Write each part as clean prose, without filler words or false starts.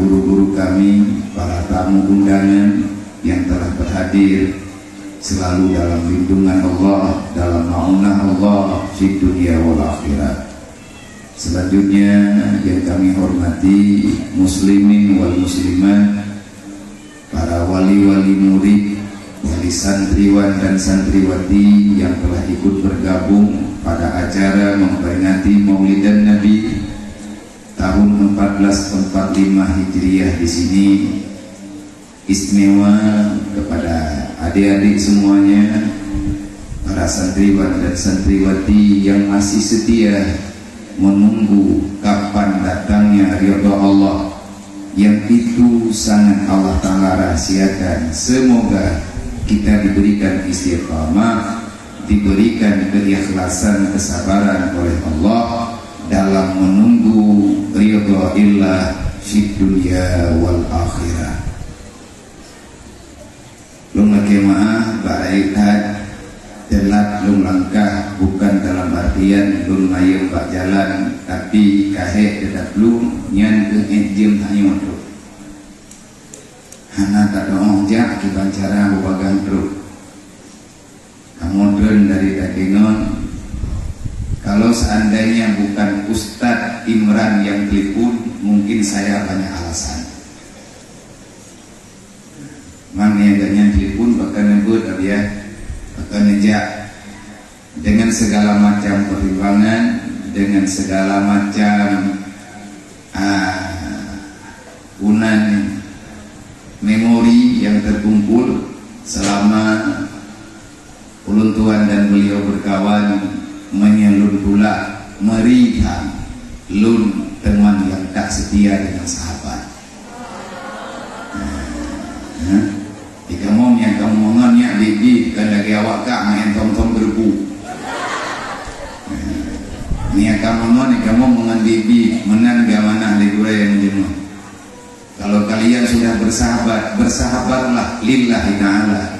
guru-guru kami, para tamu undangan yang telah berhadir, selalu dalam lindungan Allah, dalam ma'unah Allah di dunia wal akhirat. Selanjutnya yang kami hormati muslimin wal muslimat, para wali-wali murid, wali santriwan dan santriwati yang telah ikut bergabung pada acara memperingati Maulidan Nabi tahun 1445 Hijriah di sini. Istimewa kepada adik-adik semuanya, para santriwan dan santriwati yang masih setia menunggu kapan datangnya ridha Allah, yang itu sangat Allah Ta'ala rahasiakan. Semoga kita diberikan istiqamah, diberikan keikhlasan, kesabaran oleh Allah dalam menunggu ridha illah fid dunya wal akhirah. Lung maaf baik telat lung langkah, bukan dalam artian lung mayem bak jalan, tapi kahe tetap lung nyan ke enjem hanyo tu hana tak doong jak kita cara bubagang truk kamodren dari Dagengon. Kalau seandainya bukan Ustadz Imran yang telepon, mungkin saya banyak alasan. Mang niaganya telepon bahkan nyebut ya, bahkan nejak dengan segala macam pertimbangan, dengan segala macam unan memori yang terkumpul selama ulun tuan dan beliau berkawan, menyelun pula meriham lun teman yang tak setia dengan sahabat. Jika mau yang kamu mengennya bibi kan lagi awak kak main tom-tom berbu. Niat kamu mengen bibi menan gamanah ligure yang jenuh. Kalau kalian sudah bersahabat, bersahabatlah lillahi ta'ala.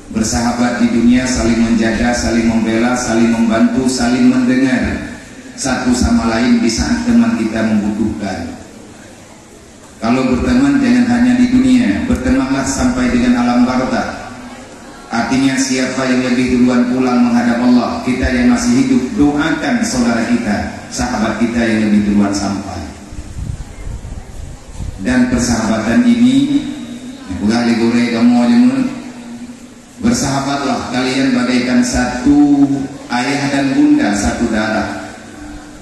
Bersahabat di dunia, saling menjaga, saling membela, saling membantu, saling mendengar satu sama lain di saat teman kita membutuhkan. Kalau berteman jangan hanya di dunia, bertemanlah sampai dengan alam barzakh. Artinya siapa yang lebih duluan pulang menghadap Allah, kita yang masih hidup, doakan saudara kita, sahabat kita yang lebih duluan sampai. Dan persahabatan ini bukan ligore kamu aja, bersahabatlah kalian bagaikan satu ayah dan bunda, satu darah.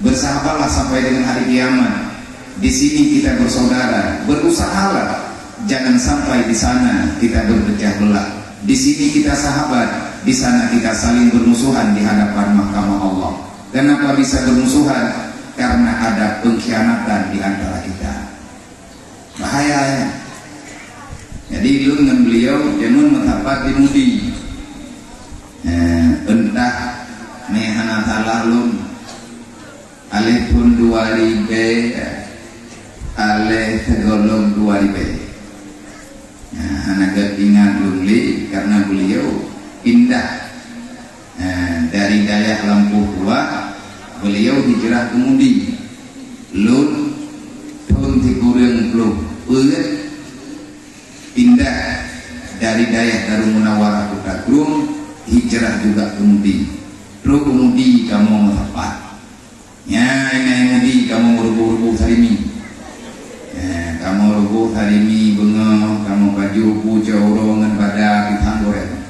Bersahabatlah sampai dengan hari kiamat. Di sini kita bersaudara, berusahalah jangan sampai di sana kita berpecah belah. Di sini kita sahabat, di sana kita saling bermusuhan di hadapan mahkamah Allah. Kenapa bisa bermusuhan? Karena ada pengkhianatan di antara kita. Bahaya ya. Jadi lu dengan beliau jangan mentapat di mudi. Entah mehana salah lun alih pun 2000 alih segolong 2000. Anak ingat luli karena beliau indah. Dari Dayak Lampu Tua beliau hijrah ke Mudi. Lun tahun 30 pindah dari Dayak Darul Munawwarah Kota Grung, hijrah juga ke Mudi. Terus ke Mudi kamu merapat. Ya ini Mudi kamu rubuh-rubuh sarimi. Kamu rubuh harimi bengong, kamu baju puja urongan pada ditanggoren.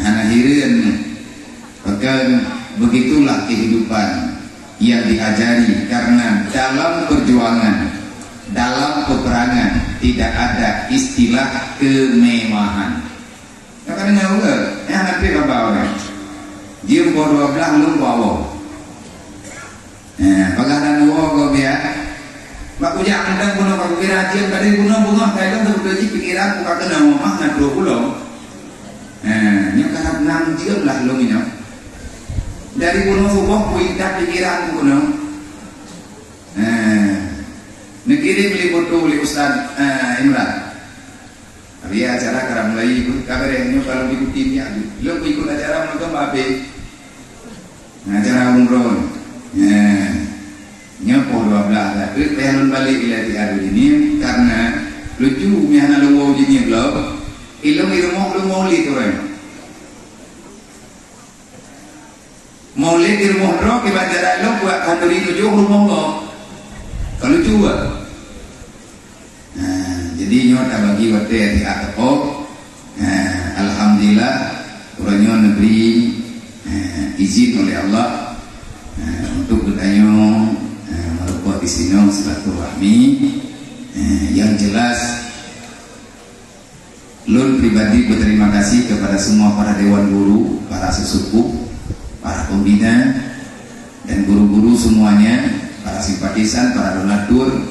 Anak hirin, bahkan begitulah kehidupan yang diajari. Karena dalam perjuangan, dalam peperangan tidak ada istilah kemewahan. Karena nggak, nanti apa orang? Jiem bodoh belah lu bawa. Bagaimana gua biar? Mak ujak anda guna pak kira jiem tadi guna bunga kaitan terjadi pikiran buka kena mah nak 20. Nyok karena nang jiem lah lu minyak. Dari gunung subuh kuikat pikiran gunung. Negeri beli foto beli Ustaz Imran. Tapi acara karam lagi ikut kabar yang kalau ikutinnya, lu ikut acara mereka babe. Acara umroh. nyopoh 12 tapi pengen balik ila tiada ini karena lucu miana lu jadi belum ilmu ilmu maulid orang maulid ilmu roh ibadah lo buat kanduri 7 rumah kalau cuba jadi nyota bagi waktu di atapok alhamdulillah orangnya negeri izin oleh Allah untuk bertanya merupakan di sini silaturahmi yang jelas Lun pribadi berterima kasih kepada semua para dewan guru, para sesepuh, para pembina dan guru-guru semuanya, para simpatisan, para donatur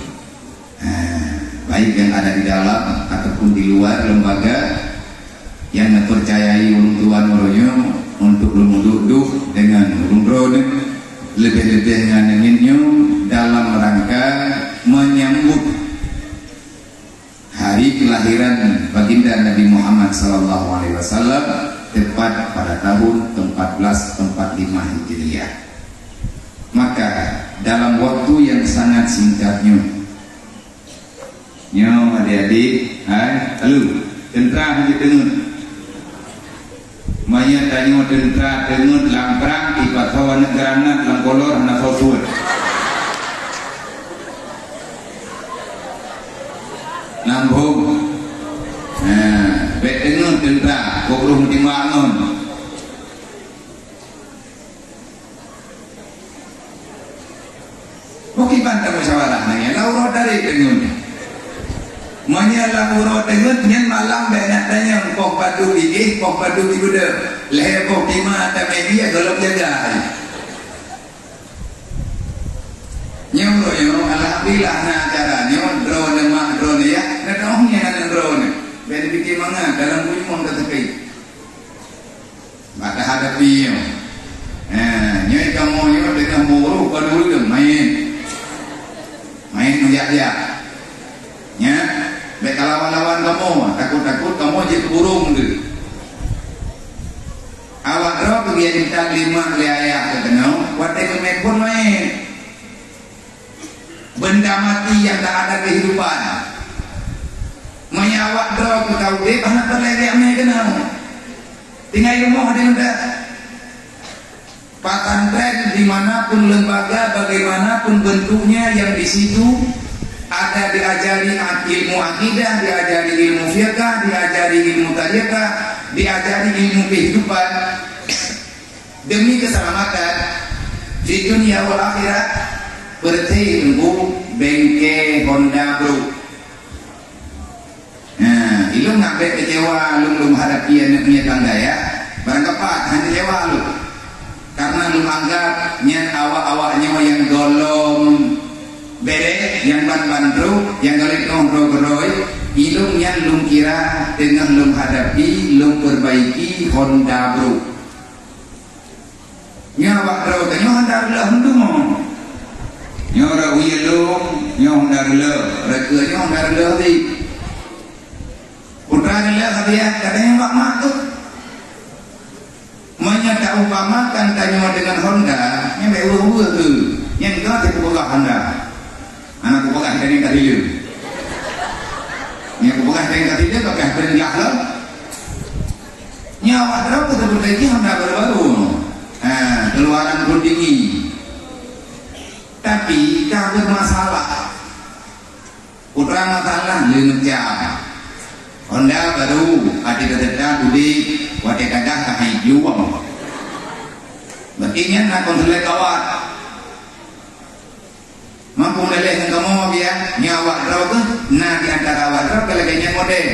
baik yang ada di dalam ataupun di luar lembaga yang mempercayai ulun tuan moronyo untuk lumuduk dengan ulun lebih-lebih dengan inginnya dalam rangka menyambut hari kelahiran baginda Nabi Muhammad SAW tepat pada tahun 1445 Hijriah. Maka dalam waktu yang sangat singkatnya, nyo adik-adik, halo, tentera hanya dengar, maya tanya tentera dengar langprang ikat hawa negarana langkolor hana fosuat. Lambung baik dengar tentera kobrung timbangon mungkin bantah musyawarah nanya lauro dari dengar manya lauro dengar nyan malam banyak tanya pok padu bigi kuda leher pok lima ada media kalau jaga nyo alhamdulillah na acara nyo drone mak drone ya na taongnya na drone ben bikin manga dalam bunyi mon tetekai maka hadapi nyo kamu nyo dengan muru padul main ya nya be lawan kamu takut kamu jadi burung tu awak ro pergi bintang 5 le ayah ketemu watai kemepun main benda mati yang tak ada kehidupan menyawak doa ke kau deh karena terlelek me kenal tinggal rumah ada udah pesantren dimanapun lembaga bagaimanapun bentuknya yang di situ ada diajari ilmu akidah, diajari ilmu fiqh, diajari ilmu tariqah, diajari ilmu kehidupan demi keselamatan di dunia wal akhirat. Berarti tunggu bengke Honda bro. Nah, lu ngabek kecewa, lu hadapi anaknya tangga ya. Barang kepat, hanya kecewa lu. Karena lu anggap nyan awak-awaknya yang golong bere, yang ban bro, yang golek nongro-groi, ilung nyan lu kira dengan lu hadapi, lu perbaiki Honda bro. Nyawak bro, tanya Honda belah hendumo. Nyora uyelung nyong darle reke nyong darle di putra darle dia katanya mak makut menyata umpamakan tanya dengan Honda yang beru tu yang kau tidak buka Honda anak buka dari katilu yang buka dari katilu pakai brand lahal nyawa terus kita berlagi Honda baru-baru keluaran bertinggi. Tapi kalau masalah putra masalah lengan Honda baru adik kata dudi wadik kata kahai juang berarti nak konsulat kawat mampu meleleh kamu biar nyawa rau ke nah di antara awak rau kelaganya modern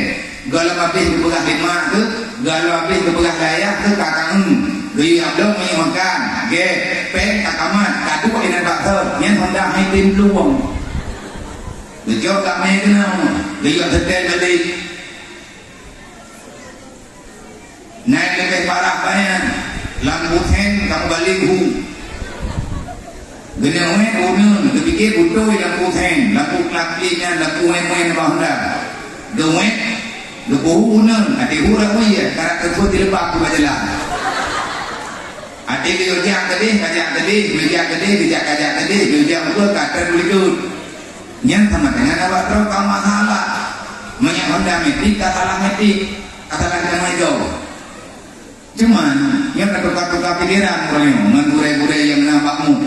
galau habis berbelah lima ke galau habis berbelah layak ke kakang gaya abdong ni makan ge pen kakaman kadu ina bakter nyen Honda hai tim luang bejo tak mai kenal gaya tetel balik naik lebih parah bayan lampu hen kamu balik hu gena hen unun kepikir butuh lampu hen lampu klaklinya lampu hen Honda gawet lepuh unun ati hura kuya karakter pun dilepak ku jalan Adik diujak tadi, kajak tadi, diujak tadi, dijak kajak tadi, diujak betul kadar belikut. Yang sama dengan awak terus kau masalah. Banyak Honda metik, katalah metik, katalah dengan majau. Cuman yang tertukar-tukar pikiran kurang menggure-gure yang nampakmu,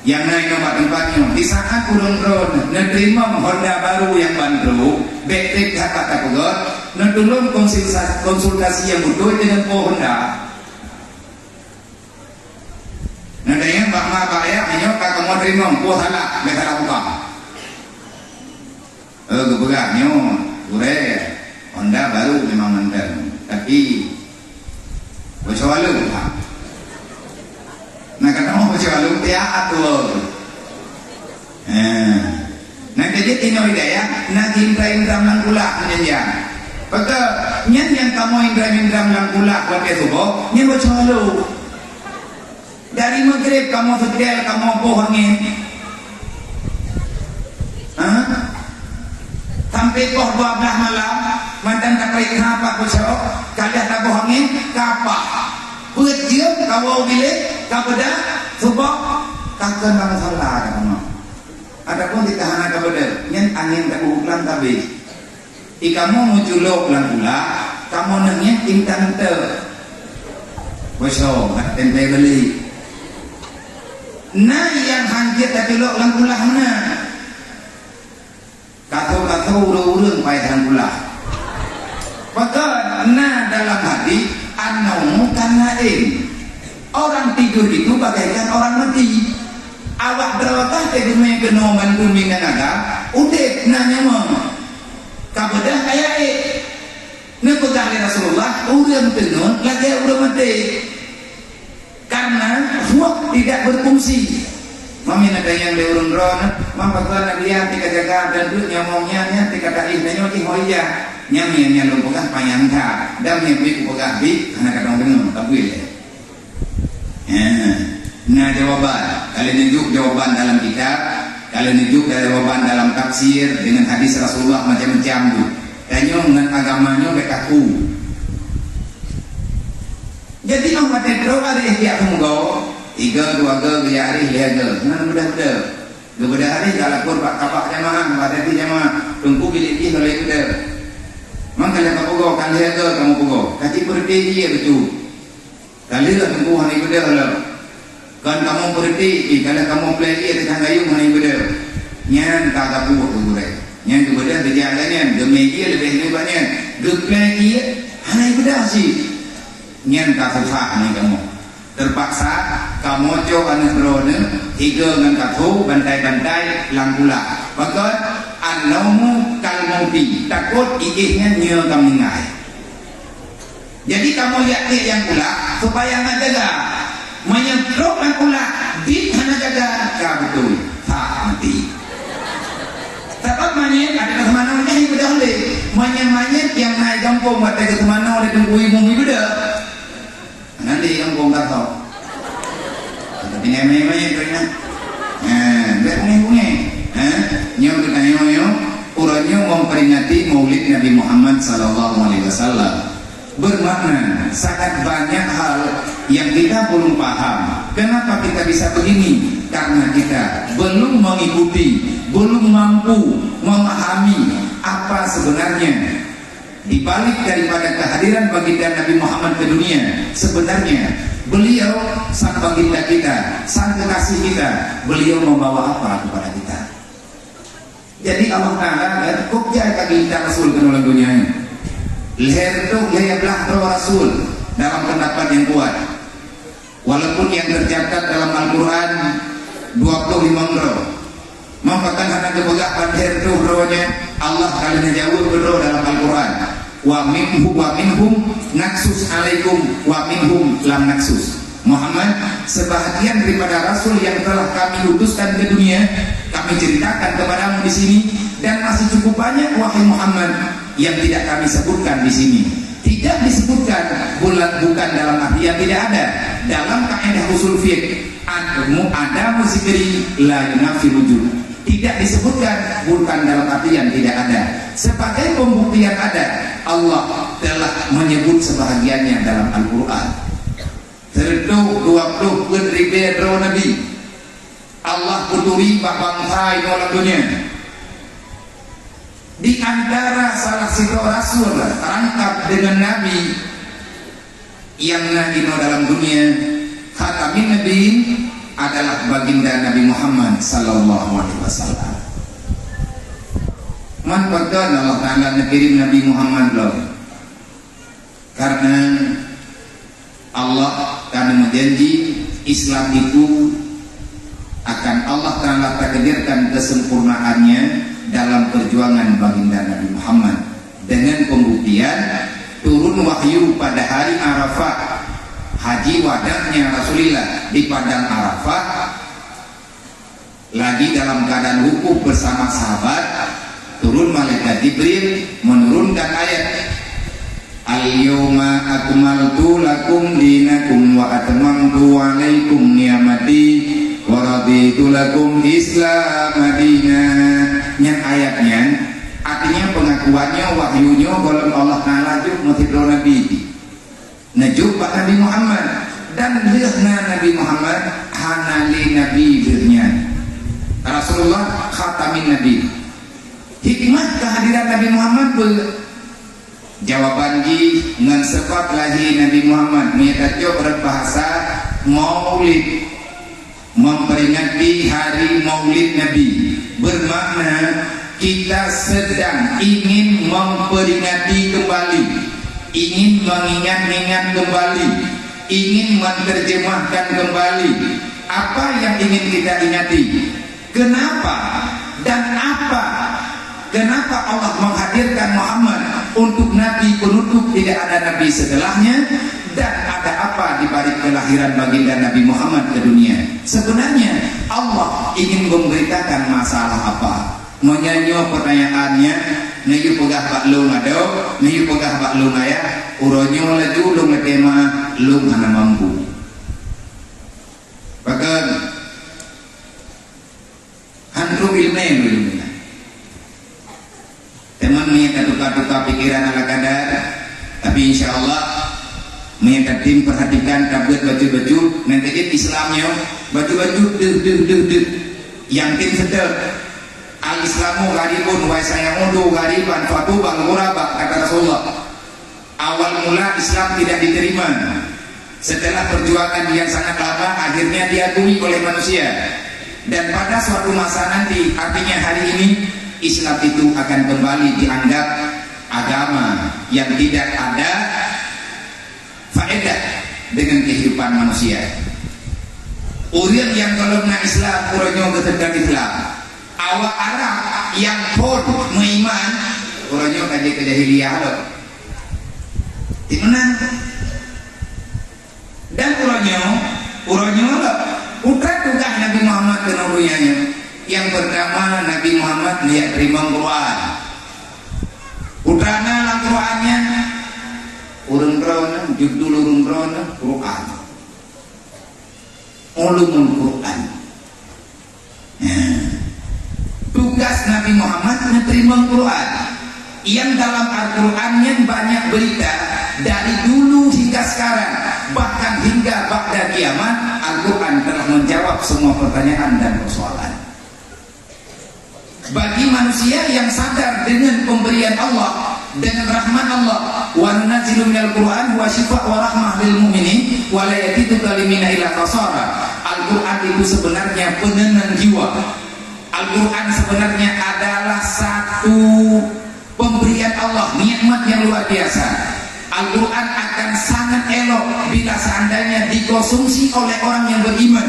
yang naik nomor tempatnya. Di saat kurun-kurun, menerima Honda baru yang bandru, baterai kata pegot, netulun konsultasi yang butuh dengan Honda. Nadanya bangga bayar, hanya kakak mau terima, kau salah, salah buka. Kebegaknya, gure Honda baru memang mantan, tapi bersoalu. Nah kata mau bersoalu tiap tuh. Nah jadi tino idea, nak indra langkula menjadi. Maka yang kamu indra langkula buat kesubo, yang bersoalu. Dari maghrib kamu setel, kamu bohongin, sampai pukul 12 malam, mantan tak kait apa besok, kalian tak bohongin, kapal, berjam kau bilik, kepada subuh, kakak kamu salah kamu. Adapun ditahan kepada, yang angin tak ulang tapi, kamu muncul ulang pula, kamu nanya intan ter, besok, tempe beli. Nah yang hancur tapi lo ulang pula mana? Kata urung-urung payah pula. Maka nah dalam hati an-naumu kana'im. Orang tidur itu bagaikan orang mati. Awak berawakah ke dunia kenoman kumbingan agak udah nanya mau kabedah kayak nekutah Rasulullah urang tenun lagi urang mati karena fuak tidak berfungsi. Mami ada yang diurun ron, mampatuan dia tika jaga dan dulu nyomongnya tika daih nanyo di hoya nyamnya lumpukah payangka dan nyambi upukah bi anak kadang tenun tapi nah jawaban kalian nunjuk jawaban dalam kitab, kalian nunjuk jawaban dalam tafsir dengan hadis Rasulullah macam-macam tu kanyo dengan agamanya bekaku. Jadi orang tedro ada ikhtiar tunggu 3 2 gaya hari lihat mana mudah-mudah hari galapur pak kapak jamaah pada ti jamaah tunggu bilik di oleh itu mang kalian kamu kalian kamu pugo kaci berhenti dia betul kalian tunggu hari itu kan kamu berhenti kalian kamu pelagi ada tanggayung hari itu nyan kagak pugo tu nyan kemudian berjalannya demegi lebih banyak gelagi hari itu sih nyan kafufah ni kamu terpaksa kamu coba anugerone 3 dengan kafu bantai-bantai langkula maka an-naumu kalmauti takut ikihnya nyo kamu ngai. Jadi kamu yakni yang pula supaya ngajaga menyetruk langkula di hana jaga betul tak mati sebab manyet ada kemana mana yang sudah oleh manyet yang naik kampung ada kemana oleh tunggu ibu dah nanti kampung tak tahu tapi nyamanya kerana bunyi nyam kita nyoyo urangnya memperingati maulid Nabi Muhammad SAW bermakna sangat banyak hal yang kita belum paham. Kenapa kita bisa begini? Karena kita belum mengikuti, belum mampu memahami apa sebenarnya di balik daripada kehadiran baginda Nabi Muhammad ke dunia. Sebenarnya beliau sang baginda kita, sang kekasih kita, beliau membawa apa kepada kita. Jadi Allah Ta'ala kok jaga kita Rasul ke dalam dunia ini. Leher itu leher belah Rasul dalam pendapat yang kuat. Walaupun yang tercatat dalam Al-Quran 25 roh, mampakan hanya kebegapan leher itu rohnya Allah kalian jauh berroh dalam Al-Quran. Wa minhum naksus alaikum wa minhum lam naksus. Muhammad, sebahagian daripada Rasul yang telah kami utuskan ke dunia, kami ceritakan kepadamu di sini, dan masih cukup banyak wahai Muhammad yang tidak kami sebutkan di sini. Tidak disebutkan bukan dalam artian tidak ada. Dalam kaidah usul fiqh, ada zikri la yunafi wujud. Tidak disebutkan bukan dalam artian tidak ada. Sebagai pembuktian ada, Allah telah menyebut sebahagiannya dalam Al-Quran. Terduh 20 ribu Nabi Allah kuturi bangsa inolah dunia. Di antara salah satu rasul terangkat dengan Nabi yang ino dalam dunia khatamin nabiin adalah baginda Nabi Muhammad sallallahu alaihi wasallam. Manfaatkan Allah Ta'ala mengirim Nabi Muhammad loh, karena Allah karena menjanji Islam itu akan Allah Ta'ala takdirkan kesempurnaannya dalam perjuangan baginda Nabi Muhammad dengan pembuktian turun wahyu pada hari Arafah, haji wadahnya Rasulullah di padang Arafah, lagi dalam keadaan wukuf bersama sahabat, turun malaikat Jibril menurunkan ayat Al-yawma akmaltu lakum dinakum wa atmamtu alaikum ni'mati wa raditu lakum Islam madinah. Yang ayatnya artinya pengakuannya wahyunya golong Allah Ta'ala juk mutibro Nabi najuk Pak Nabi Muhammad dan lihna Nabi Muhammad hanali Nabi birnya Rasulullah khatamin Nabi. Hikmah kehadiran Nabi Muhammad jawaban di dengan sebab lahir Nabi Muhammad menyatakan berbahasa maulid, memperingati hari maulid Nabi, bermakna kita sedang ingin memperingati kembali, ingin mengingat-ingat kembali, ingin menerjemahkan kembali apa yang ingin kita ingati. Kenapa dan kenapa Allah menghadirkan Muhammad untuk Nabi penutup, tidak ada Nabi setelahnya, dan ada apa di balik kelahiran baginda Nabi Muhammad ke dunia? Sebenarnya Allah ingin memberitakan masalah apa? Menyanyo pertanyaannya, nayu pegah pak lu ngado, nayu pegah pak lu ngaya, uronyo laju lu ngetema lu hana mampu. Bahkan handru ilmu teman menyatakan tukar-tukar pikiran ala kadar, tapi insya Allah menyatakan perhatikan kabut baju-baju nanti Islamnya baju-baju yang tim sedek al-islamu gharibun wa sayamudu ghariban fatuban ghuraba, kata Rasulullah. Awal mula Islam tidak diterima, setelah perjuangan yang sangat lama akhirnya diakui oleh manusia, dan pada suatu masa nanti, artinya hari ini, Islam itu akan kembali dianggap agama yang tidak ada faedah dengan kehidupan manusia. Orang yang kalau na Islam, orangnya ketekan Islam. Awak Arab yang pun mengiman, orangnya kaji kejahiliyah loh. Dimana? Dan orangnya loh. Udah tukah Nabi Muhammad ke nuruyanya. Yang pertama, Nabi Muhammad lihat terima Quran. Utrana lah Qurannya, urung drona, judul urung drona Quran, ulumul Quran. Tugas Nabi Muhammad menerima Quran, yang dalam Al-Qurannya banyak berita dari dulu hingga sekarang, bahkan hingga ba'da kiamat. Al-Quran telah menjawab semua pertanyaan dan persoalan. Bagi manusia yang sadar dengan pemberian Allah, dengan rahmat Allah, wa nunazzilu minal Qur'an wa syifa' wa rahmah lil mu'minin wa la yazidu zalimina illa khasara. Al-Quran itu sebenarnya penenang jiwa. Al-Quran sebenarnya adalah satu pemberian Allah, nikmat yang luar biasa. Al-Quran akan sangat elok bila seandainya dikonsumsi oleh orang yang beriman,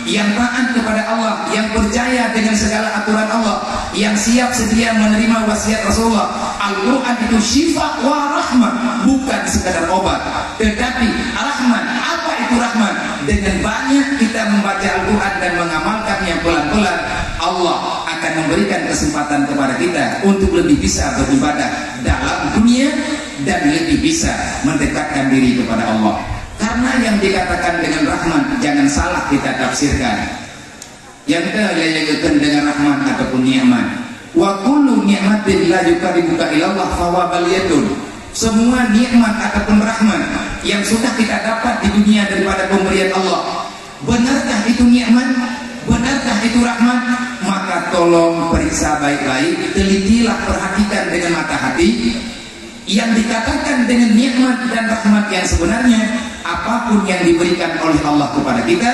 yang taat kepada Allah, yang percaya dengan segala aturan Allah, yang siap sedia menerima wasiat Rasulullah. Al-Quran itu syifa wa rahmah, bukan sekadar obat, tetapi rahmat. Apa itu rahmat? Dengan banyak kita membaca Al-Quran dan mengamalkannya pelan-pelan, Allah akan memberikan kesempatan kepada kita untuk lebih bisa beribadah dalam dunia dan lebih bisa mendekatkan diri kepada Allah. Karena yang dikatakan dengan rahmat jangan salah kita tafsirkan. Yang kita dengan rahmat ataupun nikmat. Wa kullu ni'matin la yuqarribuka ilallah fa huwa baliyatun. Semua nikmat ataupun rahmat yang sudah kita dapat di dunia daripada pemberian Allah. Benarkah itu nikmat? Benarkah itu rahmat? Maka tolong periksa baik-baik, telitilah, perhatikan dengan mata hati. Yang dikatakan dengan nikmat dan rahmat yang sebenarnya, apapun yang diberikan oleh Allah kepada kita,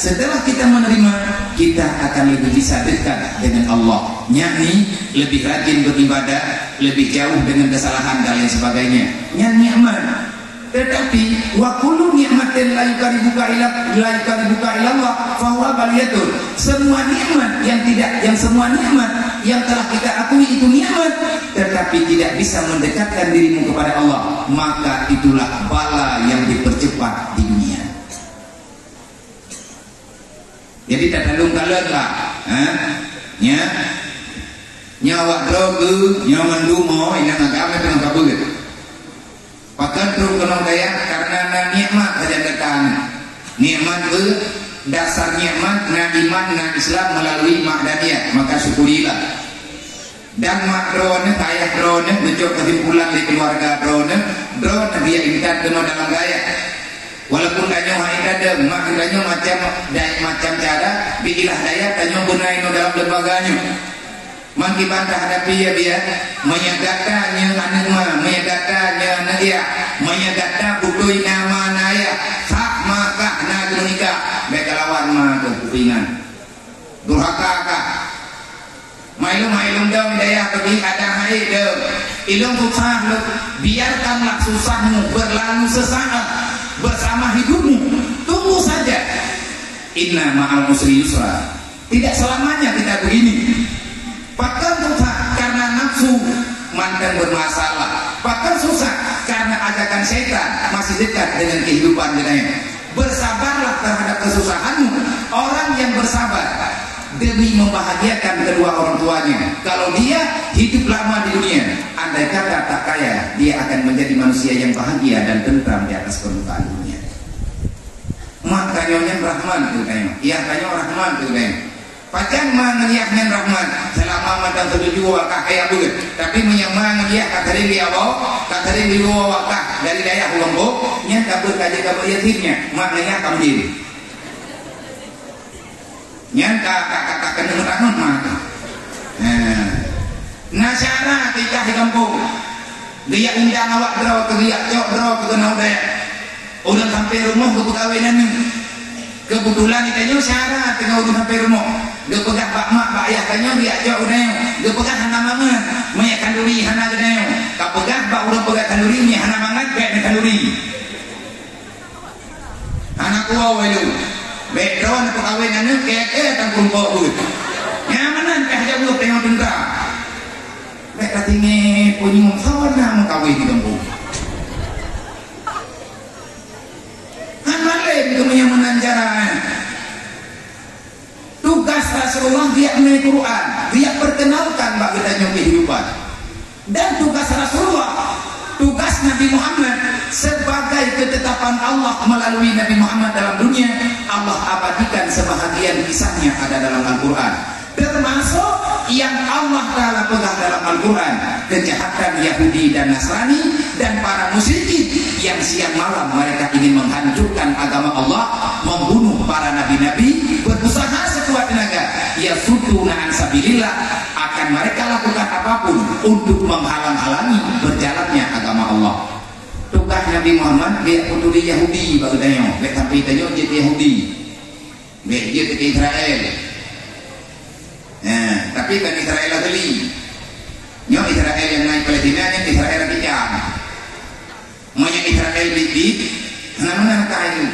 setelah kita menerima, kita akan lebih bisa dekat dengan Allah, yakni lebih rajin beribadah, lebih jauh dengan kesalahan dan lain sebagainya. Yang nikmat. Tetapi wa kullu ni'matin la yukaribuka ilallah fa huwa baliyatun. Semua nikmat yang semua nikmat yang telah kita akui itu nikmat, tetapi tidak bisa mendekatkan dirimu kepada Allah, maka itulah bala yang dipercepat di dunia. Jadi tak dalung kalah lah, nyawa droge, nyaman dumo, ini agama dengan kabur. Pakan terus kenal daya karena nikmat saja datang. Nikmat itu dasar nikmat na iman na Islam melalui makdaniyah, maka syukurilah. Dan mak drone, ayah drone, mencoba kesimpulan di keluarga drone dia ingkat kena dalam gaya. Walaupun danyo ada mak danyo macam cara biilah daya danyo gunai no dalam lembaganya. Mangki bantah hadapi ya biar menyagakannya anuma menyagakannya nadia menyagata bukui nama naya sak maka nagunika bekalawan mah kupingan durhaka ka mailum dong daya pergi kadang hai dong ilung susah lu biarkanlah susahmu berlalu sesaat bersama hidupmu, tunggu saja. Inna ma'al usri yusra. Tidak selamanya kita begini. Bahkan susah karena nafsu mantan bermasalah. Bahkan susah karena ajakan setan masih dekat dengan kehidupan dunia. Bersabarlah terhadap kesusahanmu. Orang yang bersabar demi membahagiakan kedua orang tuanya. Kalau dia hidup lama di dunia, andai kata tak kaya, dia akan menjadi manusia yang bahagia dan tentram di atas permukaan dunia. Mak kanyonya Rahman tuh kanyo. Iya kanyo Rahman tuh kanyo. Pacan mengeliahnya Rahman selama matang setuju wakah kaya bulan, tapi menyamang ngeliah katering dia bawa katering di wakah dari daya Lombok nya kabur kaji kabur yatimnya maknanya kamjir nya kakak kena Rahman mah nasyara kita di kampung dia undang awak draw ke dia cok draw ke kenal daya udah sampai rumah ke pegawainan kebetulan itanya syarat tengah udah sampai rumah dia pegang pak mak pak ayah tanya dia jauh deh dia pegang hana mangan banyak kanduri hana gede kau pegang pak udah pegang kanduri ni hana mangan kayak kanduri anak kuah walu background perkahwinan kayak tanggung pokok nyamanan kah jauh tengok tentang mereka tinggi punya kawan nak kawin di kampung lain kemenyamanan jarang. Tugas Rasulullah dia menulis Quran, dia perkenalkan bagi kita kehidupan. Dan tugas Rasulullah, tugas Nabi Muhammad sebagai ketetapan Allah melalui Nabi Muhammad dalam dunia, Allah abadikan sebahagian kisahnya ada dalam Al-Quran. Termasuk yang Allah Ta'ala pegang dalam Al-Quran, kejahatan Yahudi dan Nasrani dan para musyrikin yang siang malam mereka ingin menghancurkan agama Allah, membunuh para nabi-nabi, berusaha sekuat tenaga yasudduna an sabilillah, akan mereka lakukan apapun untuk menghalang-halangi berjalannya agama Allah. Tugas Nabi Muhammad dia peduli Yahudi bagusnya, dia sampai tanya jadi Yahudi, dia ke Israel. Tapi kan Israel beli, nyok Israel yang naik Palestina, yang Israel kejam. Maunya Israel bibit, mana kayu,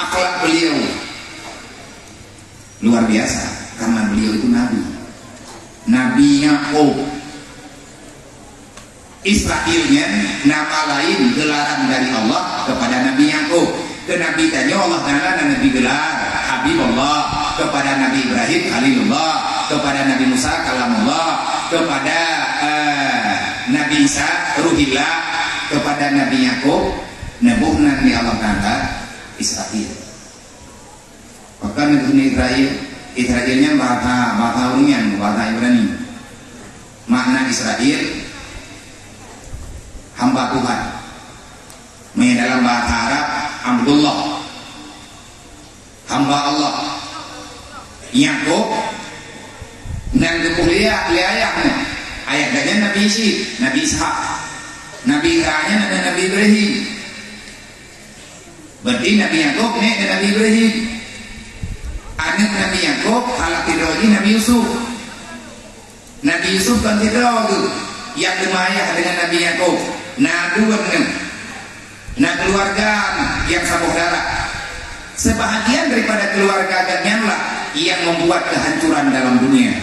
akhlak beliau luar biasa karena beliau itu Nabi Yakub. Israilnya nama lain gelaran dari Allah kepada Nabi Yakub. Ke Nabi tanya Allah Taala dan Nabi gelar Habibullah, kepada Nabi Ibrahim Khalilullah, kepada Nabi Musa Kalamullah, kepada Nabi Isa Ruhillah, kepada Nabi Yakub Nabuhnan di Allah Taala Israil. Bahkan di Israilnya bahasa Unyan, bahasa Ibrani. Makna Israil hamba Tuhan. dalam bahasa Arab Abdullah, hamba Allah. Yakub dan kemuliaan ayahnya, ayahnya Nabi Ishaq, Nabi Ishaq, Nabi Ishaqnya ada Nabi Ibrahim. Berarti Nabi Yakub ni ada Nabi Ibrahim. Anak Nabi Yakub halak tidroji Nabi Yusuf. Nabi Yusuf kan tidro tu yang lumayan dengan Nabi Yakub. Nah dua dengan nah keluarga yang saudara. Sebahagian daripada keluarga ganyanlah yang membuat kehancuran dalam dunia.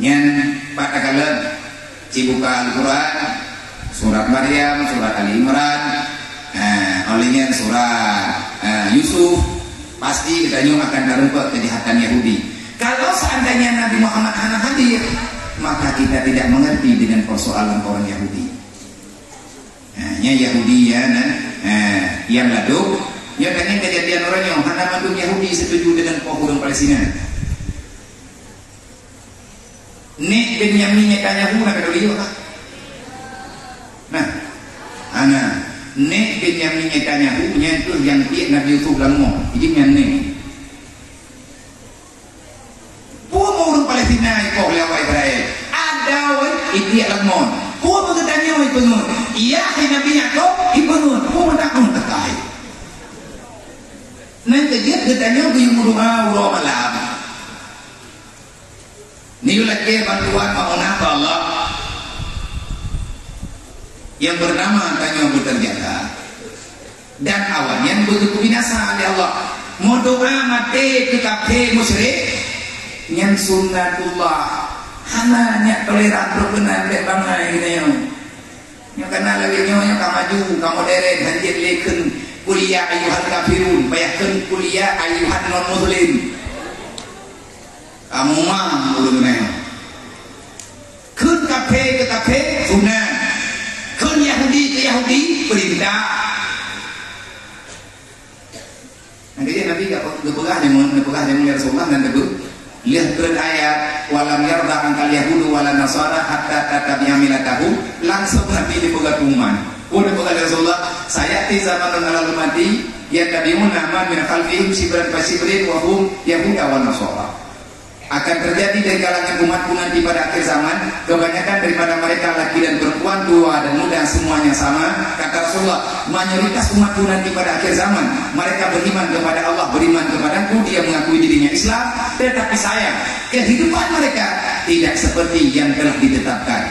Yang pada kala cibuka Al-Quran, surat Maryam, surat Ali Imran, olehnya surat Yusuf, pasti kita akan terungkap kejahatan Yahudi. Kalau seandainya Nabi Muhammad hadir, maka kita tidak mengerti dengan persoalan orang Yahudi. Yahudi ya, yang laduk, yang dengan kejadian orang yang hana mandung Yahudi setuju dengan pohon Palestina. Nek Benyamin tanya huna kada dia. Nah, ana nek Benyamin tanya hunya itu yang dia Nabi Yusuf lango. Jadi yang nek. Pohon Palestina itu lewat Israel. Ada woi itu lango. Pohon bertanya woi penun. Iya Nabi Yakub ibnun. Pohon tak terkait. Nanti dia bertanya ke rumah malam. Ini lagi bantuan maunah Allah yang bernama tanya berterjaga dan awalnya begitu binasa oleh Allah. Mau doa mati ke kafe musyrik yang sunnatullah hananya toleran berkenan oleh bangsa ini yang kenal lagi yang maju kamu deret hadir leken kuliah ayuhan kafirun bayangkan kuliah ayuhan non muslim kamu mah belum neng kun kafe ke kafe sunnah kun Yahudi ke Yahudi perintah nanti Nabi gak pegah dengan Rasulullah dan teguh lihat ke ayat walam yarda angkal Yahudu wala nasara hatta tatabi'a milatahum langsung Nabi dipegang umat udah pegang Rasulullah saya di zaman lalu mati ya tabi'un aman min khalfihim sibran fasibrin wa hum yahuda wa nasara akan terjadi dari kalangan umatku nanti pada akhir zaman kebanyakan daripada mereka laki dan perempuan tua dan muda semuanya sama kata Rasulullah mayoritas umatku nanti pada akhir zaman mereka beriman kepada Allah beriman kepadaku dia mengakui dirinya Islam tetapi sayang kehidupan mereka tidak seperti yang telah ditetapkan.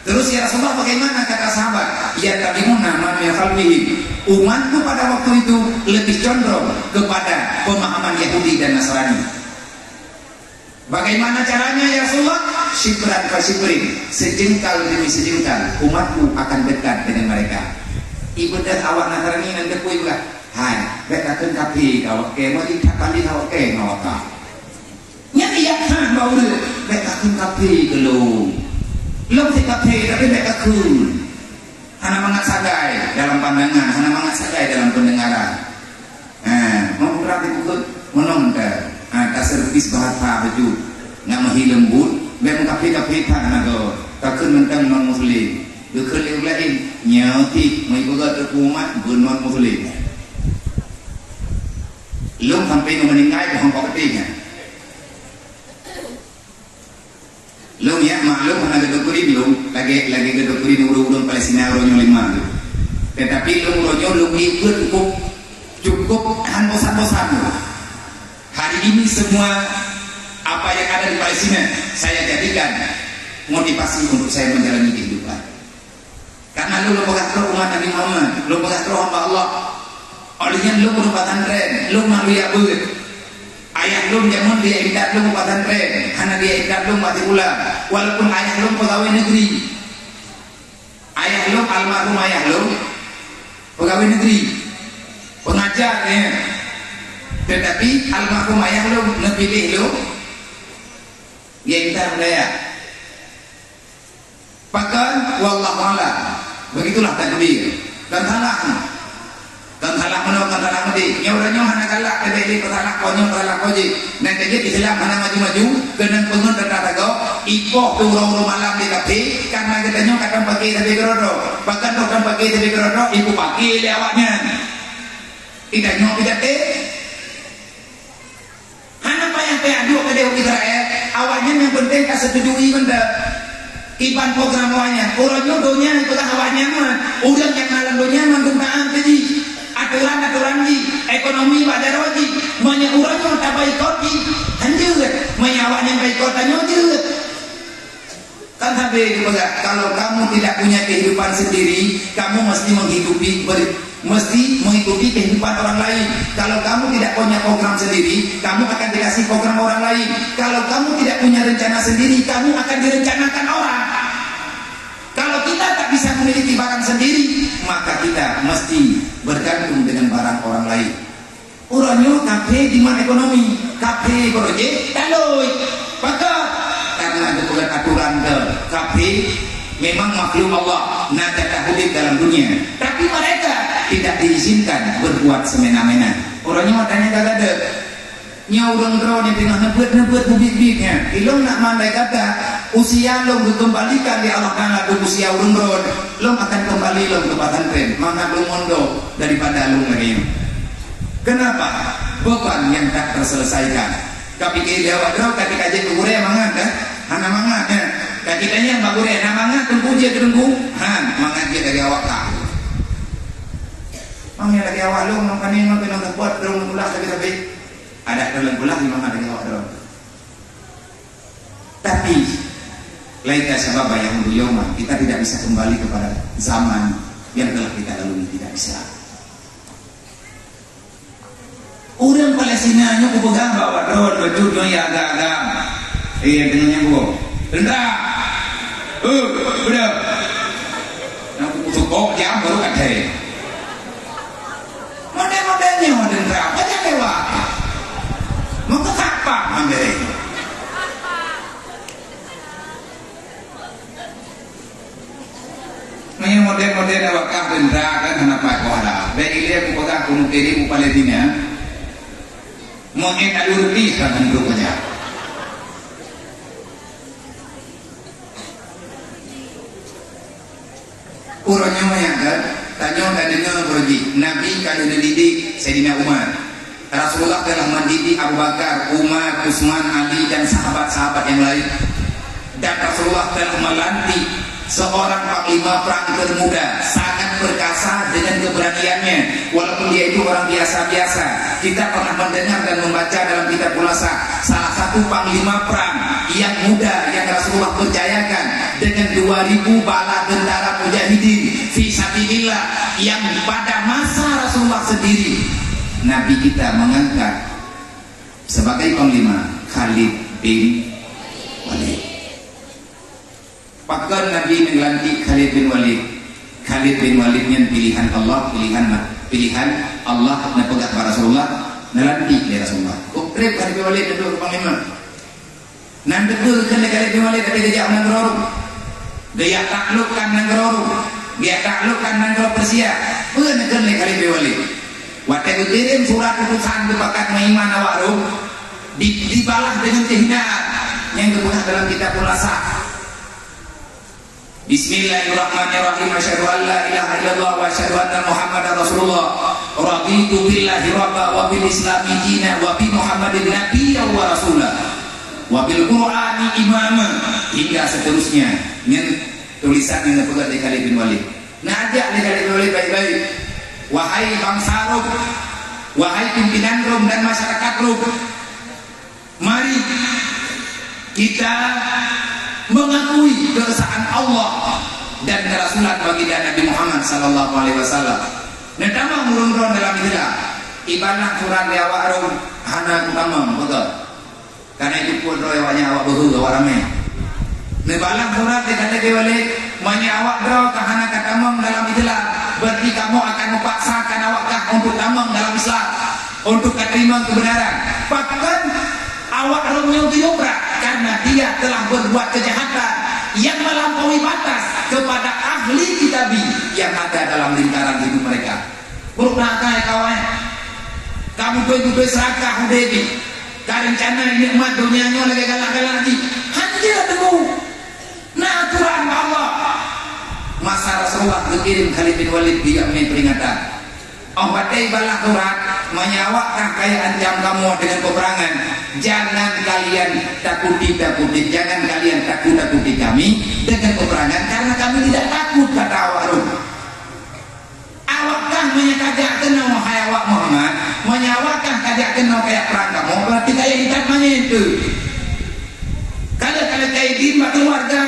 Terus ya Rasulullah bagaimana kata sahabat ya tabi'una man yakhalfihim umatku pada waktu itu lebih condong kepada pemahaman Yahudi dan Nasrani. Bagaimana caranya ya Rasulullah? Syibran fasibrin, sejengkal demi sejengkal umatku akan dekat dengan mereka. Ibu dan awak Nasrani nanti pun juga hai, betakan kapi awak ke mau ikat kali awak ke ngawak nyari ya bau dulu betakan kapi gelung belum si kapi tapi betakan hana mangat sagai dalam pandangan hana mangat sagai dalam pendengaran mau berarti bukan menonton tak servis bahasa baju nak mahi lembut memang kafe-kafe tak nak takkan mentang non muslim berkeliling lain nyati mengikut terkumat non muslim belum sampai meninggal di Hongkong ketiga belum ya maklum ada dokuri belum lagi ke dokuri urut Palestina uronyo 5 tetapi uronyo belum ikut cukup tahan bosan-bosan. Hari ini semua apa yang ada di Palestina saya jadikan motivasi untuk saya menjalani kehidupan. Karena lu pegang terus umat Nabi Muhammad, lu pegang terus hamba Allah. Olehnya lu merupakan tren, lu manusia beut. Ayah lu jangan dia ikat lu merupakan tren, karena dia ikat lu mati pula. Walaupun ayah lu pegawai negeri, ayah lu almarhum ayah lu pegawai negeri, pengajarnya. Tetapi almarhum ayah lu ngepilih lu dia intar daya bahkan wallahu a'lam begitulah takdir dan salah mano kan tanah mati nyoranyo hana kalak bebeli petalak konyo petalak koji nan kaje Islam hana maju-maju kenang pengun tertatago ipoh turong malam di kafe karena katanya kadang pakai tapi gerodo bahkan kadang pakai tapi gerodo ibu pakai le awaknya tidak nyok tidak hana payah adu ke dewa Israel awaknya yang penting kasetujui benda iban program awaknya orangnya donya itu awaknya mah udah yang ngalang donya mah gunakan tadi aturan ji ekonomi pada roji banyak orang yang tak baikot ji anjir menyawaknya baikotannya anjir kan sampai kalau kamu tidak punya kehidupan sendiri kamu mesti menghidupi kehidupan orang lain. Kalau kamu tidak punya program sendiri kamu akan dikasih program orang lain. Kalau kamu tidak punya rencana sendiri kamu akan direncanakan orang. Kalau kita tak bisa memiliki barang sendiri maka kita mesti bergantung dengan barang orang lain. Orangnya kafe di mana ekonomi kafe proyek taloi maka karena ada bukan aturan ke kafe memang makhluk Allah najat hidup dalam dunia tapi mereka tidak diizinkan berbuat semena-mena. Orangnya matanya kagak ada nyaurang drone yang tengah nebut bubik-bibiknya ilong nak mandai kata usia lo dikembalikan di Allah Ta'ala ke usia urang drone lo akan kembali lo ke pesantren mana lo mondo daripada lo lagi. Kenapa? Beban yang tak terselesaikan tapi dia wadro kaki kaji kubure mangan dah hana mangan ya kaki tanya bagure hana mangan tunggu dia tunggu mangan dia dari awak tak mangnya lagi awak lo nongkanin lo penong buat drone ulah tapi ada dalam pulang memang ada awak drone tapi lainnya sebab yang dulu kita tidak bisa kembali kepada zaman yang telah kita lalui tidak bisa. Orang Palestina nya pegang bawa drone bajudnya ya agak-agak dengannya gua tentara udah aku cukup jam baru ada model-modelnya tentara apa aja lewat mau ke apa ambil ini model-model awak tentara kan kenapa kau ada baik dia pegang kuno kiri Palestina mau enak lebih kan rupanya. Orangnya menyangka tanya dan dengar berji Nabi kalau mendidik Sayyidina Umar Rasulullah telah mendidik Abu Bakar, Umar, Utsman, Ali dan sahabat-sahabat yang lain dan Rasulullah telah melantik seorang panglima perang termuda sangat perkasa dengan keberaniannya walaupun dia itu orang biasa-biasa. Kita pernah mendengar dan membaca dalam kitab Ulasa salah satu panglima perang yang muda yang Rasulullah percayakan dengan 2000 bala tentara mujahidin fi sabilillah yang pada masa Rasulullah sendiri Nabi kita mengangkat sebagai panglima Khalid bin Walid. Pakar Nabi melantik Khalid bin Walid. Khalid bin Walid yang pilihan Allah, pilihan Allah na pegat para Rasulullah, melantik dia Rasulullah. Ukrep Khalid bin Walid duduk panglima. Nan duduk kan Khalid bin Walid tapi dia jangan ngeroru. Dia taklukkan ngeroru. Dia taklukkan ngeroru Persia. Bukan kan Khalid bin Walid. Waktu kirim surat keputusan kepakat meiman awak rum dibalas dengan kehinaan yang terbuka dalam kitab Ulasa. Bismillahirrahmanirrahim. Asyhadu an la ilaha illallah wa asyhadu anna Muhammadar Rasulullah. Raditu billahi rabba wa bil islami dina wa bi Muhammadin nabiyyan wa rasulah wa bil Qur'ani imama hingga seterusnya. Ini tulisan yang terbuka di Khalid bin Walid. Nah, ajak di Khalid bin Walid baik-baik. Wahai bangsa Rum, wahai pimpinan Rum dan masyarakat Rum, mari kita mengakui keesaan Allah dan kerasulan baginda Nabi Muhammad sallallahu alaihi wasallam. Netama murun-murun dalam istilah ibadah surat di awak rum hana kutamam betul. Karena itu pun royawanya awak behu awak ramai. Nebalang surat di kata diwali menyawak draw kahana katamam dalam istilah. Berarti kamu akan memaksakan awakkah untuk tamam dalam Islam untuk menerima kebenaran. Bahkan awak rumnya diobrak karena dia telah berbuat kejahatan yang melampaui batas kepada ahli kitabi yang ada dalam lingkaran hidup mereka. buruk nakai kawan kamu tuh serakah debi karencana ini umat dunianya lagi galak-galak lagi hanya tunggu nah aturan Allah masa Rasulullah dikirim Khalid bin Walid dia peringatan batai balah turat menyawakkan kaya ancam kamu dengan peperangan jangan kalian takuti jangan kalian takuti kami dengan peperangan karena kami tidak takut kata awak awakkah menyakajak kenal wahai awak Muhammad menyawakkan kajak kenal kayak perang kamu berarti kayak ikat mana itu kalau kayak di keluarga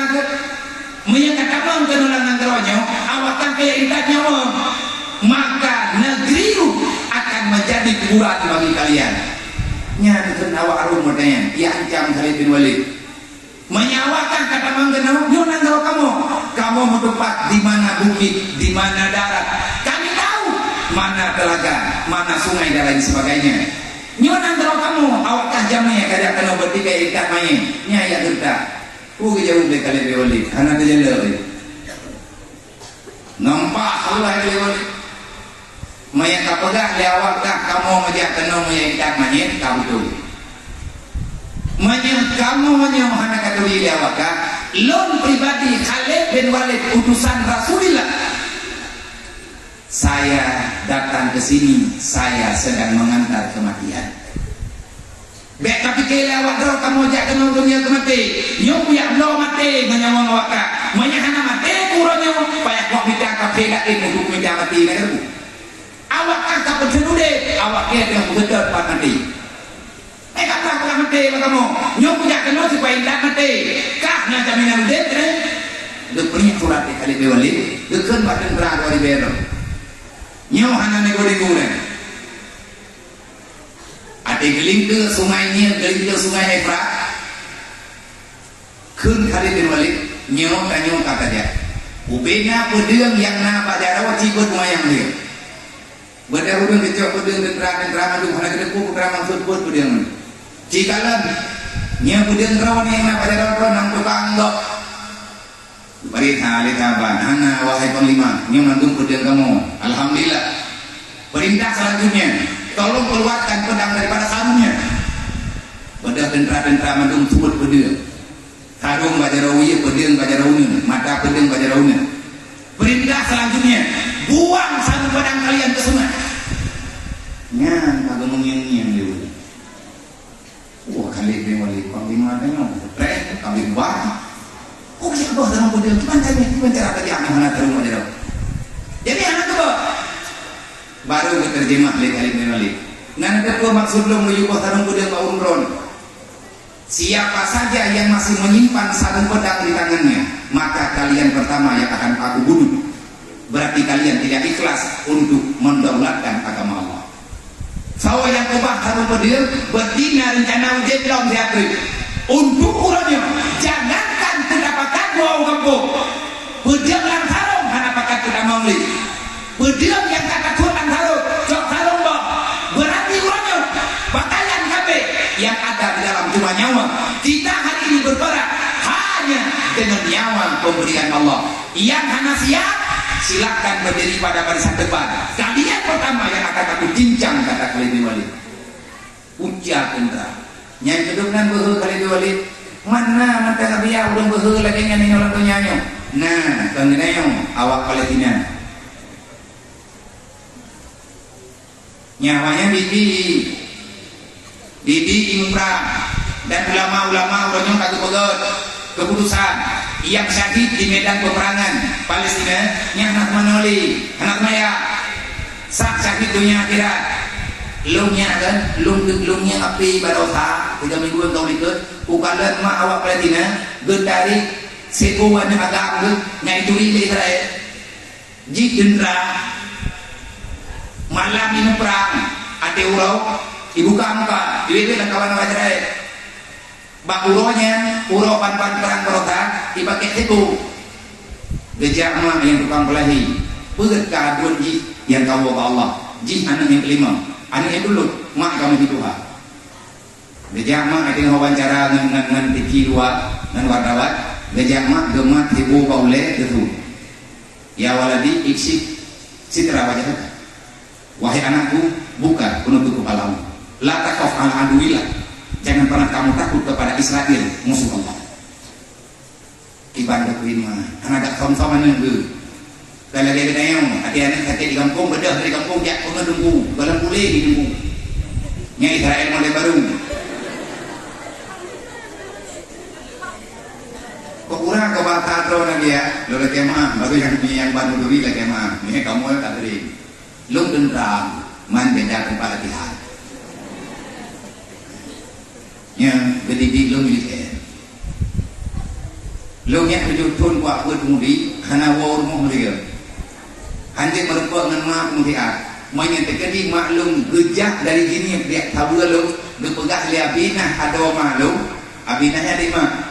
menyangka kamu kenulangan teronyo awakkah kayak ikatnya maka negeri akan menjadi kuburan bagi kalian nyanyi awak arum modern ia ancam Khalid bin Walid menyawakan kata manggenau nyunan kalau kamu bertempat di mana bukit di mana darat kami tahu mana telaga mana sungai dan lain sebagainya nyunan kalau kamu awakkah jamnya kadang kena bertiga ikat main nyaya gerta jauh dari Khalid bin Walid karena dia lelaki nampak Allah Khalid bin Walid maya kapegah leawakkah kamu mejak kena maya ikat main kamu tu maya kamu maya hana katuli leawakkah lon pribadi Khalid bin Walid utusan Rasulullah saya datang ke sini saya sedang mengantar kematian baik tapi kelewat dah kamu ajak kenal dunia kemati nyok ya lo mati menyawang awak maya hana mati kurangnya payah kok minta kafe dak ini untuk minta mati nak awak kan tak bersenude awak dia yang betul pak mati kata mati kamu nyok ajak kenal supaya tidak mati kah nak jaminan dia dek punya surat Khalid bin Walid dekan badan berada di bero nyok hana nego-nego ada geling ke sungainya geling ke sungai Efrat kun Khalid bin Walid nyok kata dia ubenya pedang yang nak jarawa cikut mayang dia benda udang kecok pedang dan tu hana gede ku terang maksud buat pedang cikalan nya pedang rawan yang nak jarawa nang tukang dok bari Khalid aban hana wahai panglima nya mandung pedang kamu alhamdulillah perintah selanjutnya tolong keluarkan pedang daripada sarungnya bedah dendra mandung sebut pedang sarung bajarawi pedang bajarawi mata pedang bajarawi perintah selanjutnya buang sarung pedang kalian ke sungai nyan kagak mengiang-ngiang dia wah Khalid bin Walid panglima tanya rek kami buat oh ya bos dalam pedang cuman cara tadi anak-anak terung bajarawi jadi anak tu baru terjemah oleh Khalid bin Walid. Ngan kedua maksud lo menyuguh sarung pedang Pak Umron. Siapa saja yang masih menyimpan sarung pedang di tangannya, maka kalian pertama yang akan aku bunuh. Berarti kalian tidak ikhlas untuk mendaulatkan agama Allah. Sawa yang kubah sarung pedang betina rencana ujian belum diatur. Untuk urutnya jangankan pendapatan gua kampung. Pedang lang sarung hana pakat tidak mau beli. Pedang yang kata Tuhan harus jok sarung boh berarti kurangnya pakaian kabeh yang ada di dalam cuma nyawa kita hari ini berperang hanya dengan nyawa pemberian Allah yang hana siap silakan berdiri pada barisan depan kalian pertama yang akan aku cincang kata Khalid bin Walid ujar tentara nyai kedudukan behu Khalid bin Walid mana mata nabiya udah behu lagi nyanyi orang nyanyi nah kengenayong awak Palestina nyawanya Bibi Imran dan ulama-ulama urangnya kagak pegot keputusan yang syahid di medan peperangan Palestina nya anak manoli anak maya sak syahid dunia akhirat lungnya kan lungnya api barosa 3 minggu yang kau ikut ukalan ma awak Palestina gendari sekuan yang agam nyai turi ke Israel jik dendra malam ini perang ate urau ibu kampa diwede lah kawan wajarai bak uronya urau pan perang berotak dipakai itu gejak mah yang tukang pelahi peget kaduan jih yang kau bawa Allah jih anak yang kelima anak yang dulu mak kamu hidup gejak mah ada wawancara dengan tiki dua dan wartawan gejak mah gemat ibu kaule itu ya waladi iksik citra wajah Wahai anakku, buka penutup kepalamu. La takhaf ala aduillah. Jangan pernah kamu takut kepada Israel, musuh Allah. Ibadah terima. Anak tak sama-sama nunggu. Kalau dia kena hati-hati hati di kampung, bedah dari kampung, jak pun nunggu. Kalau boleh di nunggu. Nya Israel mulai baru. Kok kurang ke batas terus lagi ya? Lo lagi mah, baru yang baru dulu lagi mah. Ini kamu tak beri. Lung dendam, man beda tempat latihan. Yang berdidik lung militer. Lung yang berjutun buat bermudi, hana war rumah dia. Hanjir merupakan dengan mak mudiat. Mainnya terjadi maklum gejak dari gini dia tahu lung, dipegah lihat binah ada maklum, abinahnya di mana?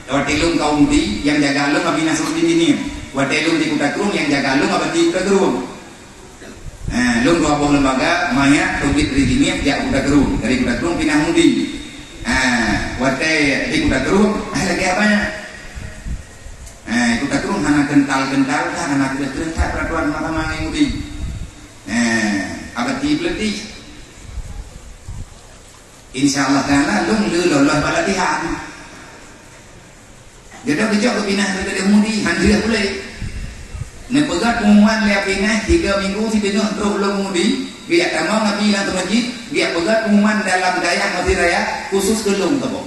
Watilung kau mudi yang jaga lung abinah seperti ini. Watilung di kuda kerung yang jaga lung apa di kuda kerung. Lung dua buah lembaga, maya tubit dari gini dia kuda kerung, dari kuda kerung pindah mudi. Watai di kuda kerung, lagi apanya? Kuda kerung anak kental-kental, kan anak kental peraturan mahkamah yang mudi. Abad belati. Insya Allah taala lung lolos balatihan. Jadi kejap kepinah dari mudi handria boleh. Nepegat pengumuman lihat pinah 3 minggu si pinah terus belum mudi. Biar tamu ngaji bilang ke masjid, biar pegat pengumuman dalam Dayak Masjid Raya khusus gelung tabo.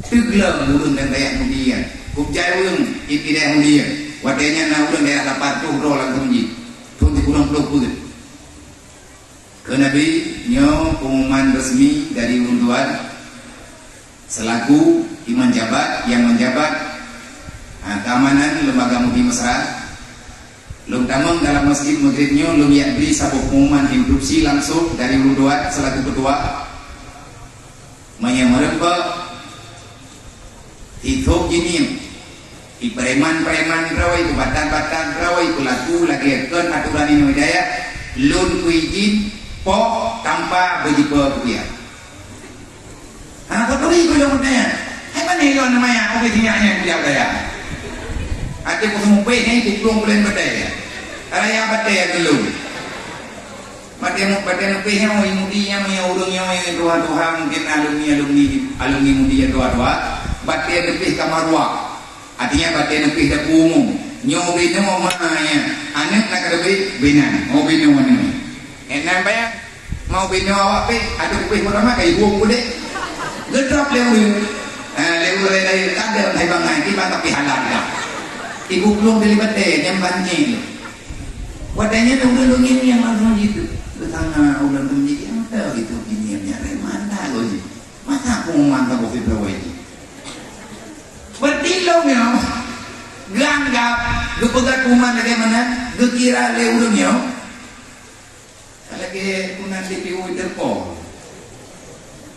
Teglam ulun dan Dayak mudian. Kubjai ulun ipidai mudian. Wadanya na ulun daerah dapat tuh roh lang masjid. Tuh dikurang peluk ke Nabi nyo pengumuman resmi dari ulun tuan selaku iman jabat yang menjabat keamanan lembaga Mudi Mesra. Lum tamang dalam masjid maghribnya lum yakbri sabuh pengumuman induksi langsung dari ulun selaku ketua menyamrempa itu gini preman-preman rawai itu batan-batan rawai itu laku lagi akan aturan ini hidayah lun kuijin po tanpa bejipa kuliah. Anak kotori ko yung na yan. Ay ba nilo namanya ako kitinya kuliah kaya. Ate ko sumupay na ituklong kuliah batay. Araya batay dulu. Batay mo pay mo yung mudinya mo yung urong yung dua-dua mungkin alumni mudinya dua-dua. Batay lebih kamarwa. Artinya batay lebih dah umum. Nyobi na mo mahanya. Anak nak lebih binan. Mau binu mana ni? Enak ba yan? Mau binu awak pe? Ada kupih marama kay buong kulit. Gedrop lewu. Lewu dari kada ay bangai kita tapi halal dah. Ibu belum beli batay yang banci. Wadanya udah ini yang langsung gitu. Betana udah menjadi apa gitu giniannya remanda loh. Masa aku mantap kopi bawah ini. Bertilong ya. Ganggap, gepegat kuman lagi mana? Gekira lewu ya. Lagi kunan DPU Interpol.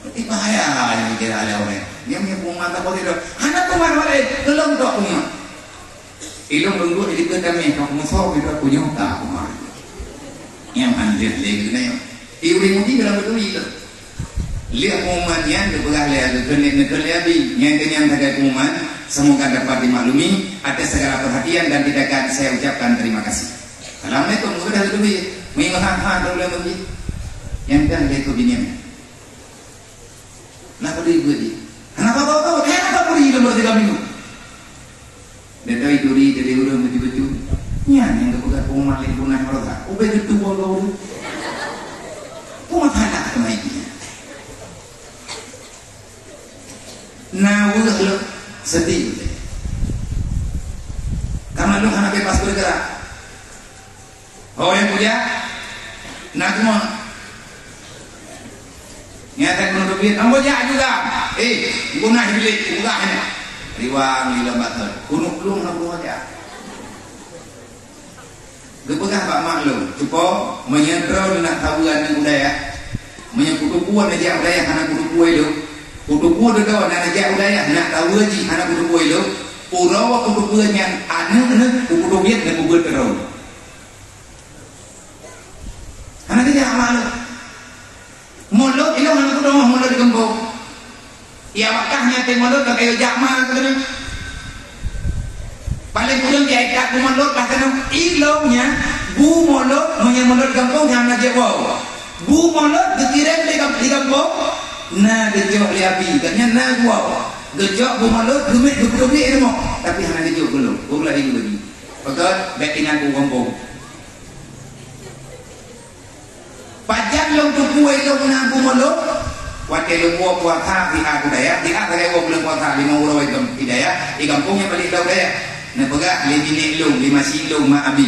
Itu bahaya yang kira lewu. Dia punya kuman tak boleh dah. Anak kuman boleh, gelong tak kuman. Ilung dulu jadi kedamai kamu musuh kita punya tak kuman. Yang anjir lagi na yun. Iuri mudi dalam betul itu. Lihat kuman yang dipegang lihat negara yang kenyang terkait kuman. Semoga dapat dimaklumi atas segala perhatian dan tindakan saya ucapkan terima kasih. Assalamualaikum sudah lebih mengingat dulu lagi. Yang kan dia kebinian. Kenapa dia beri? Kenapa kau? Kenapa beri dalam 3 minggu? Dia tahu itu dari orang betul-betul. Yang kepegat pengumuman lingkungan mereka. Ubah itu kau. Kau masalah kemainya. Nah, udah sedih karena lu anak bebas bergerak. Oh yang punya nak semua nyata menurut duit ambo ya juga guna hilik buka ini riwang lila batal kunuk lu nak aja gepegah pak maklum cukup menyentrol nak tabuan yang budaya menyekutukuan aja budaya anak kutukuan itu kutuku dekat nak ajak budaya nak tahu aja anak kutuku itu urawa kutukuan yang anu kutukuan dan kubur terus anak dia amal mulut itu anak kutuku mulut di kampung ya wakahnya teh mulut tak kayak jamal tu paling kurang dia ikat mulut pasal ilmunya bu mulut mulut kampung yang nak jawab bu mulut dikirim di kampung na gejok liabi katanya na gua gejok bu mulut gemit itu mau tapi hanya gejok belum lagi pegat betingan bu kampung pajak yang tu kue itu na bu mulut wakil lu puasa di aku daya di atas saya belum puasa 5 euro itu hidayah di kampungnya balik tahu daya na pegat li bini lu 5 silo ma abi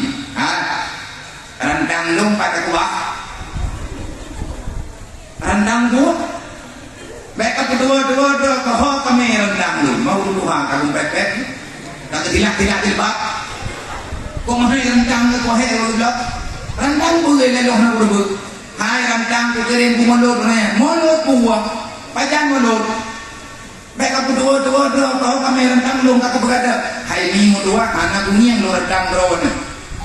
randang lu pakai kuah randang gua baik kedua keho kami rendang lu mau luha kagum pepet kagak tilak tilbak kok mahal rendang kok hai udah rendang boleh lalu nak berebut hai rendang kirim ku mulut buah pajang mulut baik kedua keho kami rendang lu kagak berada hai minggu dua anak dunia lu rendang bro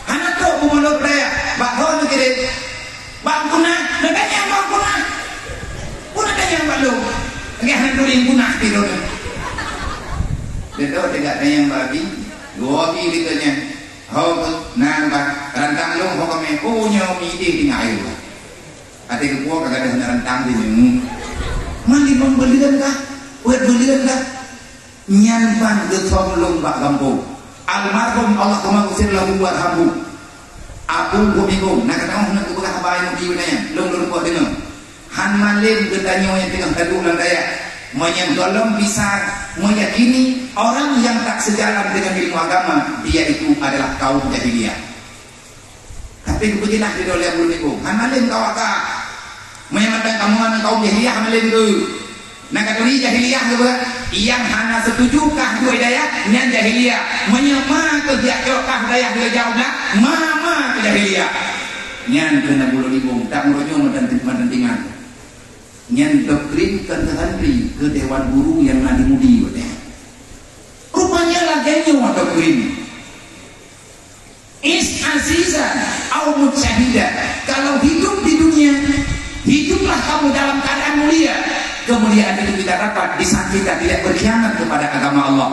anak tu ku mulut dia bakho tu kirim bangkuna nadanya bangkuna punah tanya balu nggak dulu yang punah tidur betul tidak ada yang babi dua kali ditanya nambah rantang lu kami punya midi tinggal air ada kepuak kagak ada rantang di sini mandi membelikan kah buat belikan kah nyampan getong lomba kampung almarhum Allah kemagusir lagu buat habu abul gumigum nak tahu nak buka apa yang diunanya lom buat dengar han malim getanyo yang tengah kadulan daya menyengolong bisa meyakini orang yang tak sejalan dengan ilmu agama dia itu adalah kaum jahiliyah tapi beginilah di oleh abul niku han malim kawaka menyamakan kamu dengan kaum jahiliyah malim tu nak katuri jahiliyah tu yang hana setujukah dua daya nyan jahiliyah menyama ke dia kah daya dia jawablah mama ke jahiliyah nyan kena bulu libung tak meronyo mendentingan nyan doktrin ke country ke dewan guru yang nadi mudi rupanya laganya doktrin is azizan au mujahida kalau hidup di dunia hiduplah kamu dalam keadaan mulia kemuliaan itu kita dapat di saat kita tidak berkhianat kepada agama Allah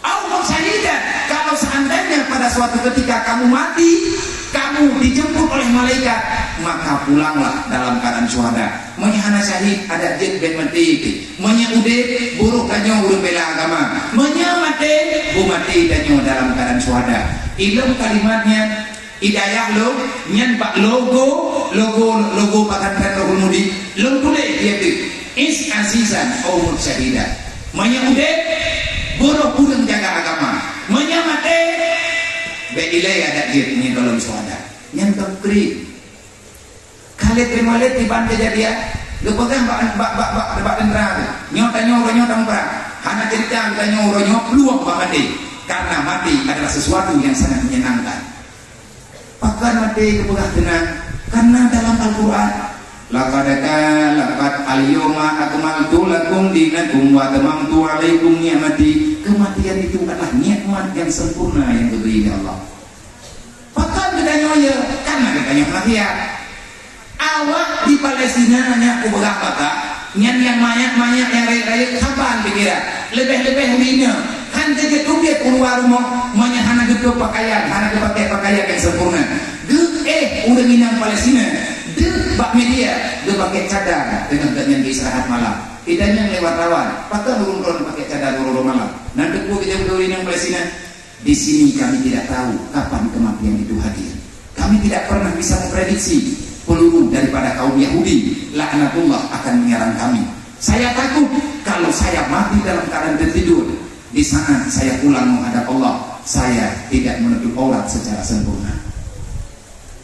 au mujahida kalau seandainya pada suatu ketika kamu mati kamu dijemput oleh malaikat maka pulanglah dalam keadaan syuhada menyahana syahid ada jid ben mati menyaude buruk kanyo urung bela agama menyamate bu mati danyo dalam keadaan syuhada ilmu kalimatnya hidayah lo nyan pak logo pakan logo mudi logo le dia tu is azizan au mursyida menyaude buruk urung jaga agama menyamate beilai ada jid ni dalam syuhada nyan takri kali terima lihat di bantai jadi lu pegang bak dendera nyota perang hanya cerita kita nyota peluang mati karena mati adalah sesuatu yang sangat menyenangkan pakar mati kepegah tenang karena dalam Al-Quran laqad al-yawma akmaltu lakum dinakum wa tamamtu alaikum ni'mati kematian itu adalah nikmat yang sempurna yang diberi Allah pakar kita nyoya karena kita nyoya awak di Palestina hanya aku berapa tak yang banyak yang raya kapan dikira lebih hina kan dia dia keluar rumah hana gitu pakaian hana pakai pakaian yang sempurna udah minang Palestina bak media dia pakai cadar dengan istirahat malam tidaknya lewat rawan pakai turun pakai cadar turun malam nanti kita udah minang Palestina di sini kami tidak tahu kapan kematian itu hadir kami tidak pernah bisa memprediksi peluru daripada kaum Yahudi laknatullah akan menyerang kami saya takut kalau saya mati dalam keadaan tertidur di saat saya pulang menghadap Allah saya tidak menutup aurat secara sempurna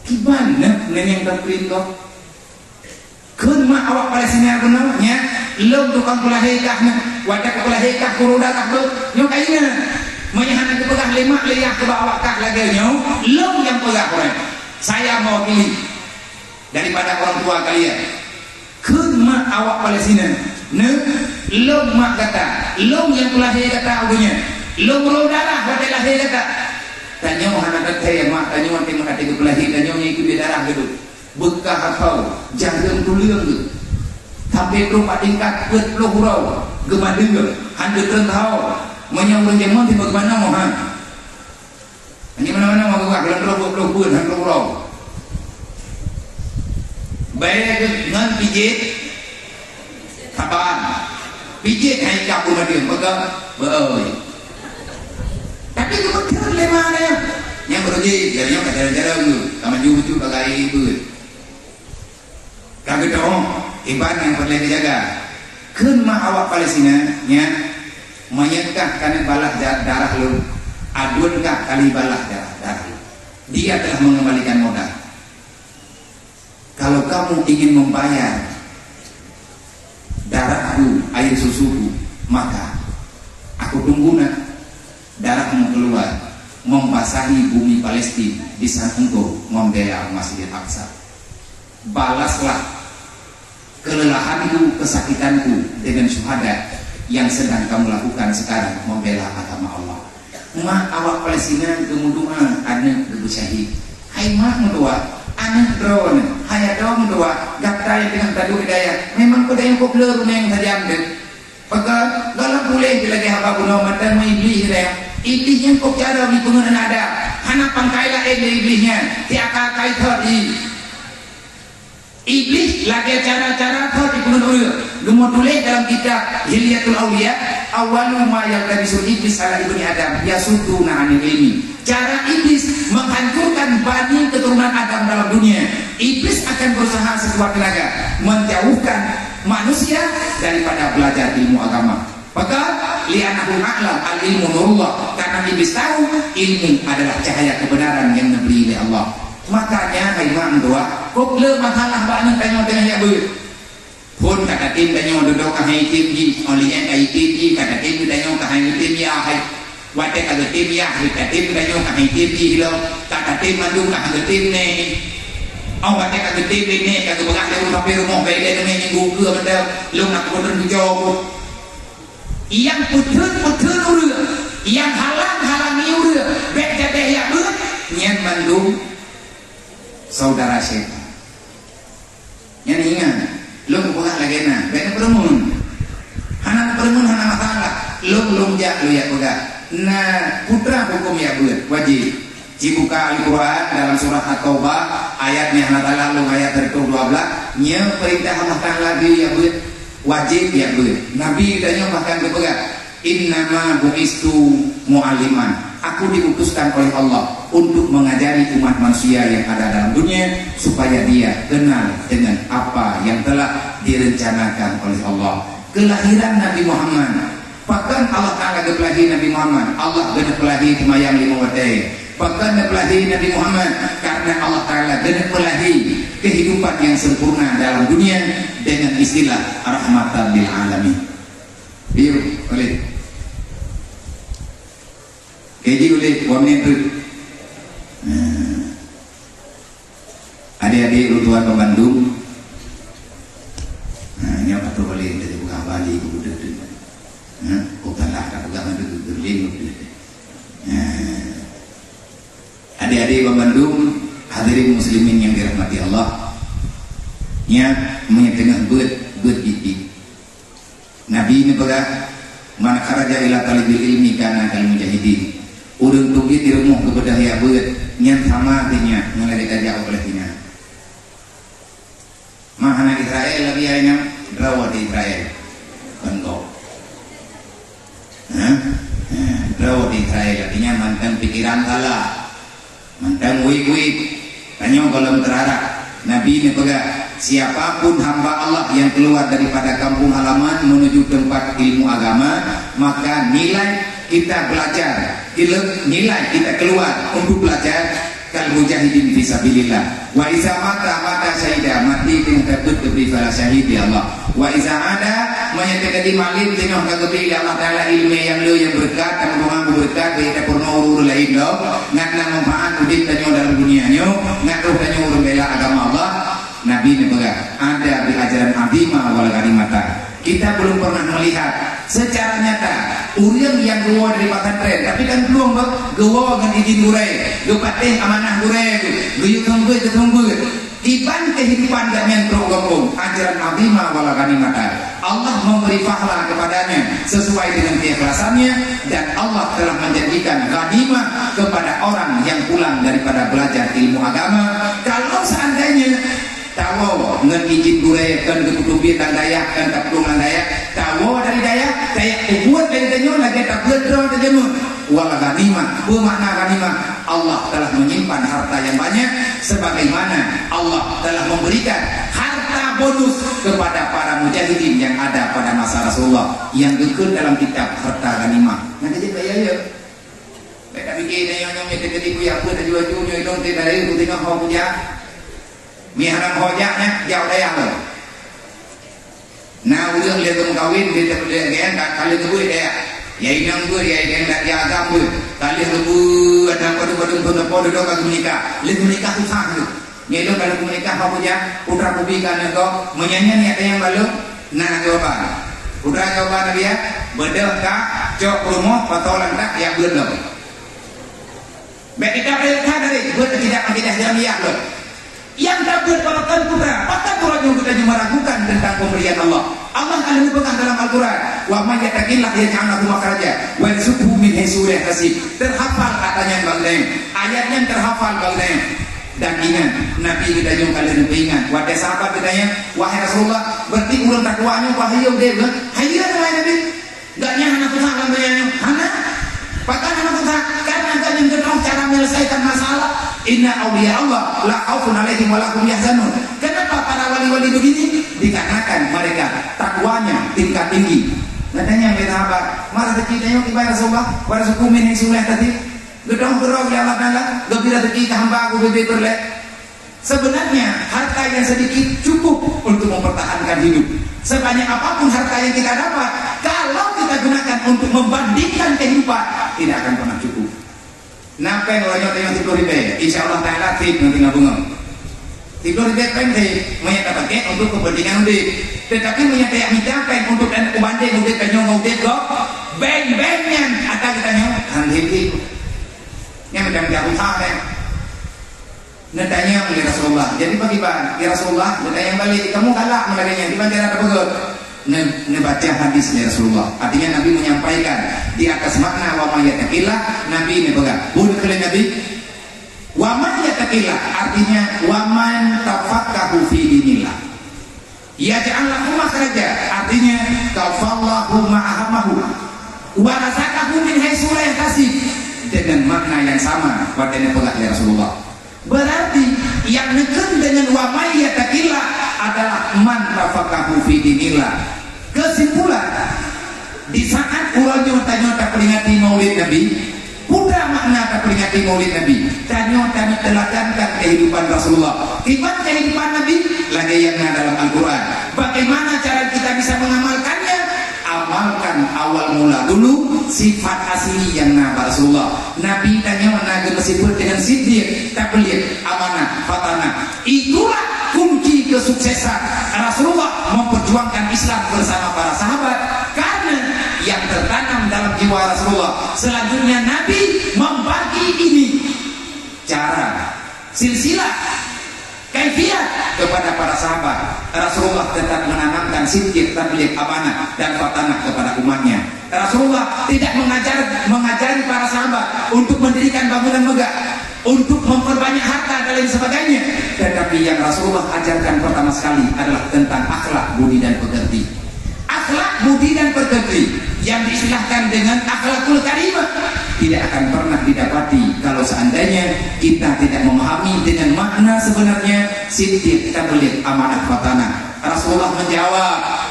gimana neneng terperintah kun ma awak Palestina gunanya lo tukang kulahikah wadah kulahikah kurudakah lo nyokainya menyahana kepegah lima liyah ke bawah kah lagi lo yang pegah orang saya mau pilih daripada orang tua kalian kun ma awak Palestina lo mak kata lo yang kulahikah kata agunya lo darah wadah lahir kata tanya hana kata ya mak tanya wanti menghati kepelahi tanya ikut di darah gitu bekah atau jangan tuliang gitu tapi rumah tingkat buat lo hurau gemadeng handuk rentau menyambung jaman di bagaimana mohan Ini mana-mana mau buat bulan robot dan robot. Baik dengan pijit kapan? Pijit hai kapu dia pegang beoi. Tapi kemudian lemah dia. Yang beruji jadinya cara-cara tu. Sama jujur bagai itu. Kagak dong. Iban yang perlu dijaga. Kenma awak Palestina nya menyetkah karena balah darah lu. Adunkah kali balah darah lu. Dia telah mengembalikan modal. Kalau kamu ingin membayar darahku, air susuku, maka aku tunggu nak darahmu keluar membasahi bumi Palestina di saat engkau membela Masjidil Aqsa. Balaslah kelelahanku, kesakitanku dengan syuhada yang sedang kamu lakukan sekarang membela agama Allah. Mak awak Palestina kemudian ada bersyahid. Hai mak mudua anak drone, hai dong mudua gaptai dengan tadu hidayah. Memang kau yang kau belum yang tajam deh. Pakai dalam boleh lagi hamba guna mata iblis hidayah. Iblis yang kau cara di pengenan ada. Anak pangkailah iblisnya. Tiaka kai tadi. Iblis lagi cara-cara tadi pengenan. Lumur tulis dalam kitab Hilyatul Awliya. Awalu ma yaltabisul iblis ala ibni Adam yasuduna anil ilmi. Cara iblis menghancurkan bani keturunan Adam dalam dunia. Iblis akan berusaha sekuat tenaga menjauhkan manusia daripada belajar ilmu agama. Maka li'anahul a'lam al-ilmu nurullah, karena iblis tahu ilmu adalah cahaya kebenaran yang diberi oleh Allah. Makanya imam doa kok le masalah banyak tanya dengan ya bu pun kata tim tanya duduk kahai tim di olehnya kahai tim di kata tim tanya kahai tim ya hai wate kata tim ya kata tim tanya kahai tim di lo kata tim mandu kahai tim ne au wate kata tim ne kata berak dia tapi rumah baik dia dengan minggu ke betul lu nak kemudian dijawab yang putun urut yang halangi urut baik jatah ya bu nyen mandu saudara syaitan yang ingat lo bukan lagi na beda peremun hana masalah lo jak lo ya bukan nah putra hukum ya buat wajib dibuka Al-Quran dalam surah At-Taubah ayatnya hana lo ayat dari 12 nya perintah Allah Ta'ala ya buat wajib ya buat Nabi tanya bahkan kepegat innama bu'istu mu'aliman aku diutuskan oleh Allah untuk mengajari umat manusia yang ada dalam dunia supaya dia kenal dengan apa yang telah direncanakan oleh Allah. Kelahiran Nabi Muhammad, bahkan Allah Ta'ala kepelahi Nabi Muhammad, Allah kepelahi kemayang lima watai, bahkan kepelahi Nabi Muhammad karena Allah Ta'ala kepelahi kehidupan yang sempurna dalam dunia dengan istilah rahmatan lil alamin. Biar oleh keji oleh wamen tu adik-adik Rutuan Bandung ini apa tu boleh dari buka Bali budak tu bukan lah tak bukan tu berlin adik-adik Bandung hadirin muslimin yang dirahmati Allah nya menyetengah ber-ber-ber Nabi ini berkata man kharaja ila talibil ilmi kana kal mujahidin urang tugi di rumah kepada ya beut nyan sama artinya mulai dikajak oleh tina mahana Israel lagi hanya drawat Israel bentuk drawat Israel artinya mantan pikiran salah mantan wik-wik tanya kalau terharap Nabi ini pegang siapapun hamba Allah yang keluar daripada kampung halaman menuju tempat ilmu agama maka nilai kita belajar nilai kita keluar untuk belajar kal mujahidin fisabilillah wa iza mata syahidah mati dengan takut diberi fala syahid ya Allah wa iza ada menyatakan malim tengah kagabri Allah Ta'ala ilmu yang lu yang berkat dan mengambil berkat kita purna urur lain do ngakna manfaat udit tanyo dalam dunianya ngakruh tanyo urur bela agama Allah Nabi ini pegang ada di ajaran abimah wal kalimata kita belum pernah melihat secara nyata uriang yang keluar dari pesantren tapi kan belum gewa dengan izin gurai gepatih amanah gurai guyuk tunggu Iban kehidupan dan yang tergabung ajaran azimah wala ghanimatan. Allah memberi pahala kepadanya sesuai dengan keikhlasannya, dan Allah telah menjanjikan ghanimah kepada orang yang pulang daripada belajar ilmu agama. Kalau seandainya tawo ngan izin gure kan ketutupi dan dayak kan tapulungan dayak tawo dari dayak buat dari tanyo lagi tak bedro tajemu wala ghanimah. Bermakna ghanimah, Allah telah menyimpan harta yang banyak, sebagaimana Allah telah memberikan harta bonus kepada para mujahidin yang ada pada masa Rasulullah yang dikut dalam kitab harta ghanimah. Nanti jadi bayar ya. Mereka bikin yang jadi buya pun ada jual-jual itu dari itu tengok kau punya miharam hojaknya jauh daya loh. Nah udah lihat kawin dia terlihat kali itu dia ya ini yang gue ya yang tak agam gue kali itu ada pada podo kagum menikah lihat menikah tuh sangat itu kalau menikah apa punya putra pubi kan kau menyanyi ada yang baru. Nah jawaban putra jawaban dia bedel kak cok rumah patolan tak yang bedel baik kita berkata dari gue tidak jamiah loh yang dapat balakan putra, maka Quran yang kita meragukan tentang pemberian Allah. Allah akan menyebutkan dalam Al-Quran, wa may yattaqillah yaj'al lahu makhraja wa yarzuqhu min haitsu la yahtasib. Terhafal katanya baldeng, ayatnya terhafal baldeng. Dan ingat, Nabi kita juga kalian ingat, wahai sahabat katanya, wahai Rasulullah, berarti urang tak tuanya wahai dia, hayya Nabi, enggak nyana pusat lamanya, hana bahkan anak kita karena kalian kenal cara menyelesaikan masalah. Inna awliya Allah la khaufun alaihim wa lahum yahzanun. Kenapa para wali-wali begini? Dikarenakan mereka takwanya tingkat tinggi. Katanya sahabat, mara rezeki tanya ibarat Rasulullah, wa rezeki min sulah tadi. Gedong gerog ya Allah Taala, gembira rezeki ke hamba aku bebe berle. Sebenarnya harta yang sedikit cukup untuk mempertahankan hidup. Sebanyak apapun harta yang kita dapat, kalau kita gunakan untuk membandingkan kehidupan, tidak akan pernah cukup. Napa yang orang yang tidur ribe, insya Allah Taala tip nanti ngabungam. Tidur ribe penting, menyatakan pakai untuk kepentingan udik. Tetapi menyatakan mencapai untuk dan kubanding udik kenyong udik kok, beng-bengnya atau kita nyong hanti. Yang macam jauh sangat. Netanya oleh Rasulullah. Jadi bagi bang, ya Rasulullah, netanya yang balik, kamu kalah melarinya di bandara tersebut. Nebaca hadis dari Rasulullah. Artinya Nabi menyampaikan di atas makna wa may yattaqillah, Nabi ini pegang. Bukan kalian Nabi. Wa may yattaqillah artinya wa man tafaqahu fi dinillah. Yaj'al lahu makhraja artinya kafallahu ma'ahamahu wa razaqahu min haitsu la yahtasib, dengan makna yang sama pada yang pegang dari Rasulullah. Berarti yang dekat dengan wa may yattaqillah adalah man tafaqahu fi dinillah. Kesimpulan, di saat urang nyota-nyota peringati maulid Nabi, putra makna peringati maulid Nabi, nyota teladankan kehidupan Rasulullah. Ibarat kehidupan Nabi lagi yang dalam Al-Quran. Bagaimana cara kita bisa mengamalkannya? Amalkan awal mula dulu sifat asli yang nabi Rasulullah. Nabi tanya menaga meskipun dengan siddiq, tabligh, amanah, fatanah. Itulah kunci kesuksesan Rasulullah memperjuangkan Islam bersama para sahabat, karena yang tertanam dalam jiwa Rasulullah. Selanjutnya Nabi membagi ini cara silsilah kaifiat kepada para sahabat. Rasulullah tetap menanamkan siddiq, tabligh, amanah dan fatanah kepada umatnya. Rasulullah tidak mengajari para sahabat untuk mendirikan bangunan megah, untuk memperbanyak harta dan lain sebagainya. Tetapi yang Rasulullah ajarkan pertama sekali adalah tentang akhlak, budi dan pekerti. Akhlak, budi dan pekerti yang diistilahkan dengan akhlakul karimah tidak akan pernah didapati kalau seandainya kita tidak memahami dengan makna sebenarnya siddiq, tabligh, amanah, fatanah. Rasulullah menjawab.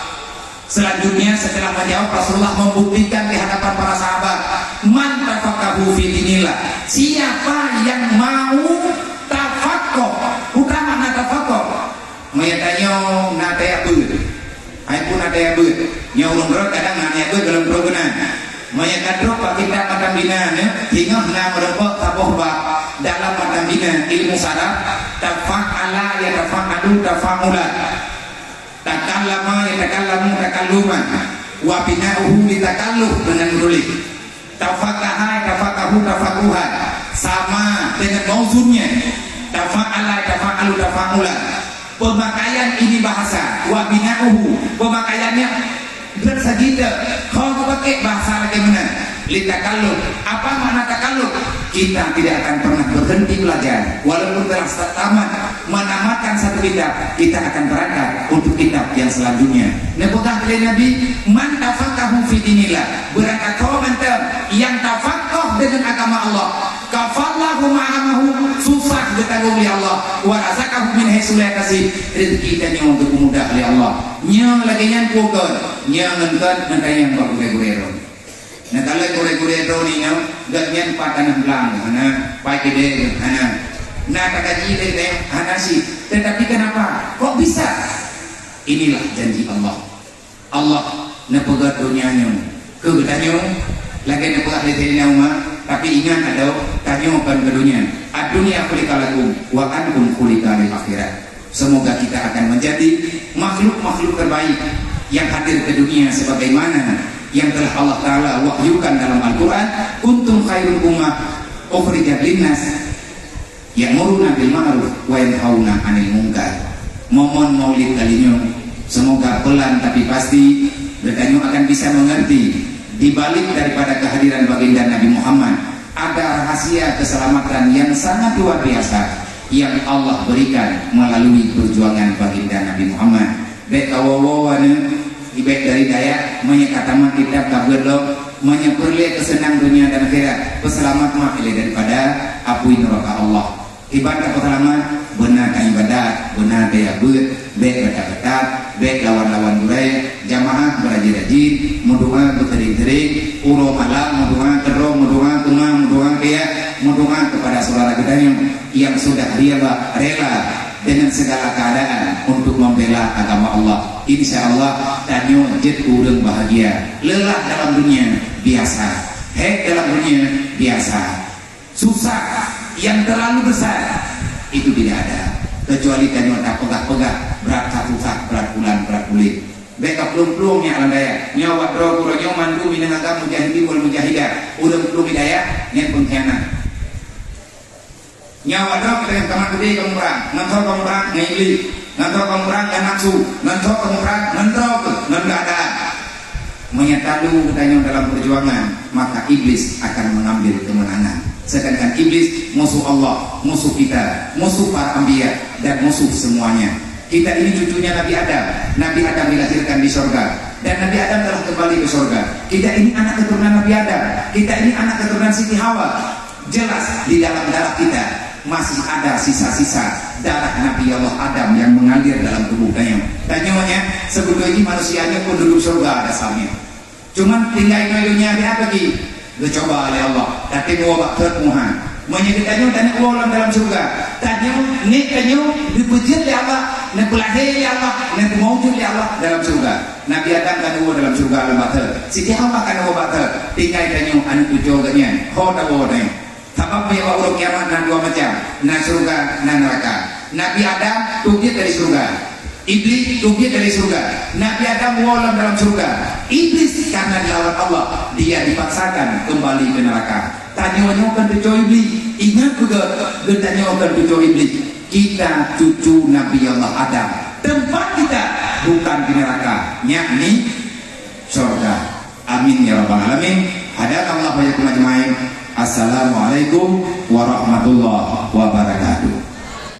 Selanjutnya setelah menjawab, Rasulullah membuktikan di hadapan para sahabat, man tafaqahu fi dinillah, siapa yang mau tafaqquh. Bukan makna tafaqquh menyatanya nataya beut ai pun nataya beut nyolong rot kadang nataya beut dalam program menyatakan pak kita matam bina hingga na merepot taboh ba dalam matam bina ilmu saraf tafa'ala ya tafa'alu tafa'ulan takallama yatakallamu takalluman wa bina'uhu litakalluf dengan menulis tafaqaha tafaqahu tafaquhan sama dengan mauzunnya tafa'ala, tafa'alu, tafa'ula. Pemakaian ini bahasa. Wa bina'uhu, pemakaiannya bersegita. Kalau pakai bahasa bagaimana? Litakalluf. Apa makna takalluf? Kita tidak akan pernah berhenti belajar. Walaupun telah tamat menamatkan satu kitab, kita akan berangkat untuk kitab yang selanjutnya. Nebutah oleh Nabi, man tafaqahu fi dinillah, berangkat kau mantap yang tafaqah dengan agama Allah. Kafallahu ma'amahu, susah ditanggung oleh Allah. Wa razaqahu min haitsu la yahtasib, rezeki tanya untuk mudah oleh Allah. Nya lagi yang pukul, nya ngengkeun nantayang gure-gure. Nah kalau gure-gure itu ni gaknya patanan belang, hana pakai deh, hana. Nah kata jile deh, hana sih. Tetapi kenapa? Kok bisa? Inilah janji Allah. Allah nepegat dunianya, kebetulannya lagi nepegat lehernya umat. Tapi ingat ada tanyakan ke dunia. Ad-dunya khuliqalakum wa antum khuliqa lil akhirat. Semoga kita akan menjadi makhluk-makhluk terbaik yang hadir ke dunia sebagaimana yang telah Allah Ta'ala wahyukan dalam Al-Quran. Kuntum khairul ummah ukhrijat linnas ya'muruna bil ma'ruf wa yanhauna 'anil munkar. Momon maulid kalinya semoga pelan tapi pasti bertanya akan bisa mengerti. Di balik daripada kehadiran baginda Nabi Muhammad ada rahasia keselamatan yang sangat luar biasa yang Allah berikan melalui perjuangan baginda Nabi Muhammad. Bekawawana baik dari daya menyekataman kitab kabelo menyepurli kesenang dunia dan akhirat peselamat makili daripada api neraka Allah. Ibadah peselamat benar ibadat, benar daya ber, baik betat-betat, baik lawan-lawan durai, jamaah berajin-rajin, mendoa bertering-tering, uro malam, mendoa terong, mendoa tumang, mendoa kaya, mendoa kepada saudara kita yang sudah rela dengan segala keadaan untuk membela agama Allah. Insya Allah tanyo jet urang bahagia. Lelah dalam dunia biasa, hek dalam dunia biasa. Susah yang terlalu besar itu tidak ada, kecuali tanyo tak pegah-pegah berat susah, berat bulan, berat kulit. Beka pelung-pelung nya alandaya nyawa dro kuronyo mandu minang agama mujahidin wal mujahidah. Urang pelung hidayah nyen pengkhianat. Nyawa dong kita yang kamar gede kamu perang, ngantor kamu perang ngili, ngantor kamu perang ngan nafsu, ngantor kamu perang ngantor nggak menyatalu katanya dalam perjuangan, maka iblis akan mengambil kemenangan. Sedangkan iblis musuh Allah, musuh kita, musuh para anbiya dan musuh semuanya. Kita ini cucunya Nabi Adam. Nabi Adam dilahirkan di surga dan Nabi Adam telah kembali ke surga. Kita ini anak keturunan Nabi Adam. Kita ini anak keturunan Siti Hawa. Jelas di dalam darah kita masih ada sisa-sisa darah Nabi Allah Adam yang mengalir dalam tubuhnya. Tanyanya sebetulnya ini manusianya pun duduk surga dasarnya. Cuman tinggal dunia dia apa lagi? Dicoba oleh Allah. Tapi wabak termuhan. Menyebutkannya dan ulang dalam surga. Tanya ni kanyo dipuji oleh Allah, nak lahir oleh Allah, nak mewujud oleh Allah dalam surga. Nabi Adam kan dalam surga al-batar. Siti Hawa kan batar. Tinggal kanyo anak tujuh ganyan. Hoda hoda. Sebab punya waktu kiamat dan dua macam, na surga, na neraka. Nabi Adam tugit dari surga, iblis tugit dari surga. Nabi Adam walam dalam surga, iblis karena dilawan Allah dia dipaksakan kembali ke neraka. Tanya-tanya cucu iblis, ingat juga tanya-tanya cucu iblis. Kita cucu Nabi Allah Adam, tempat kita bukan di neraka, yakni surga. Amin ya rabbal alamin. Hadakallahu wa iyyakum ajmain. Assalamualaikum warahmatullahi wabarakatuh.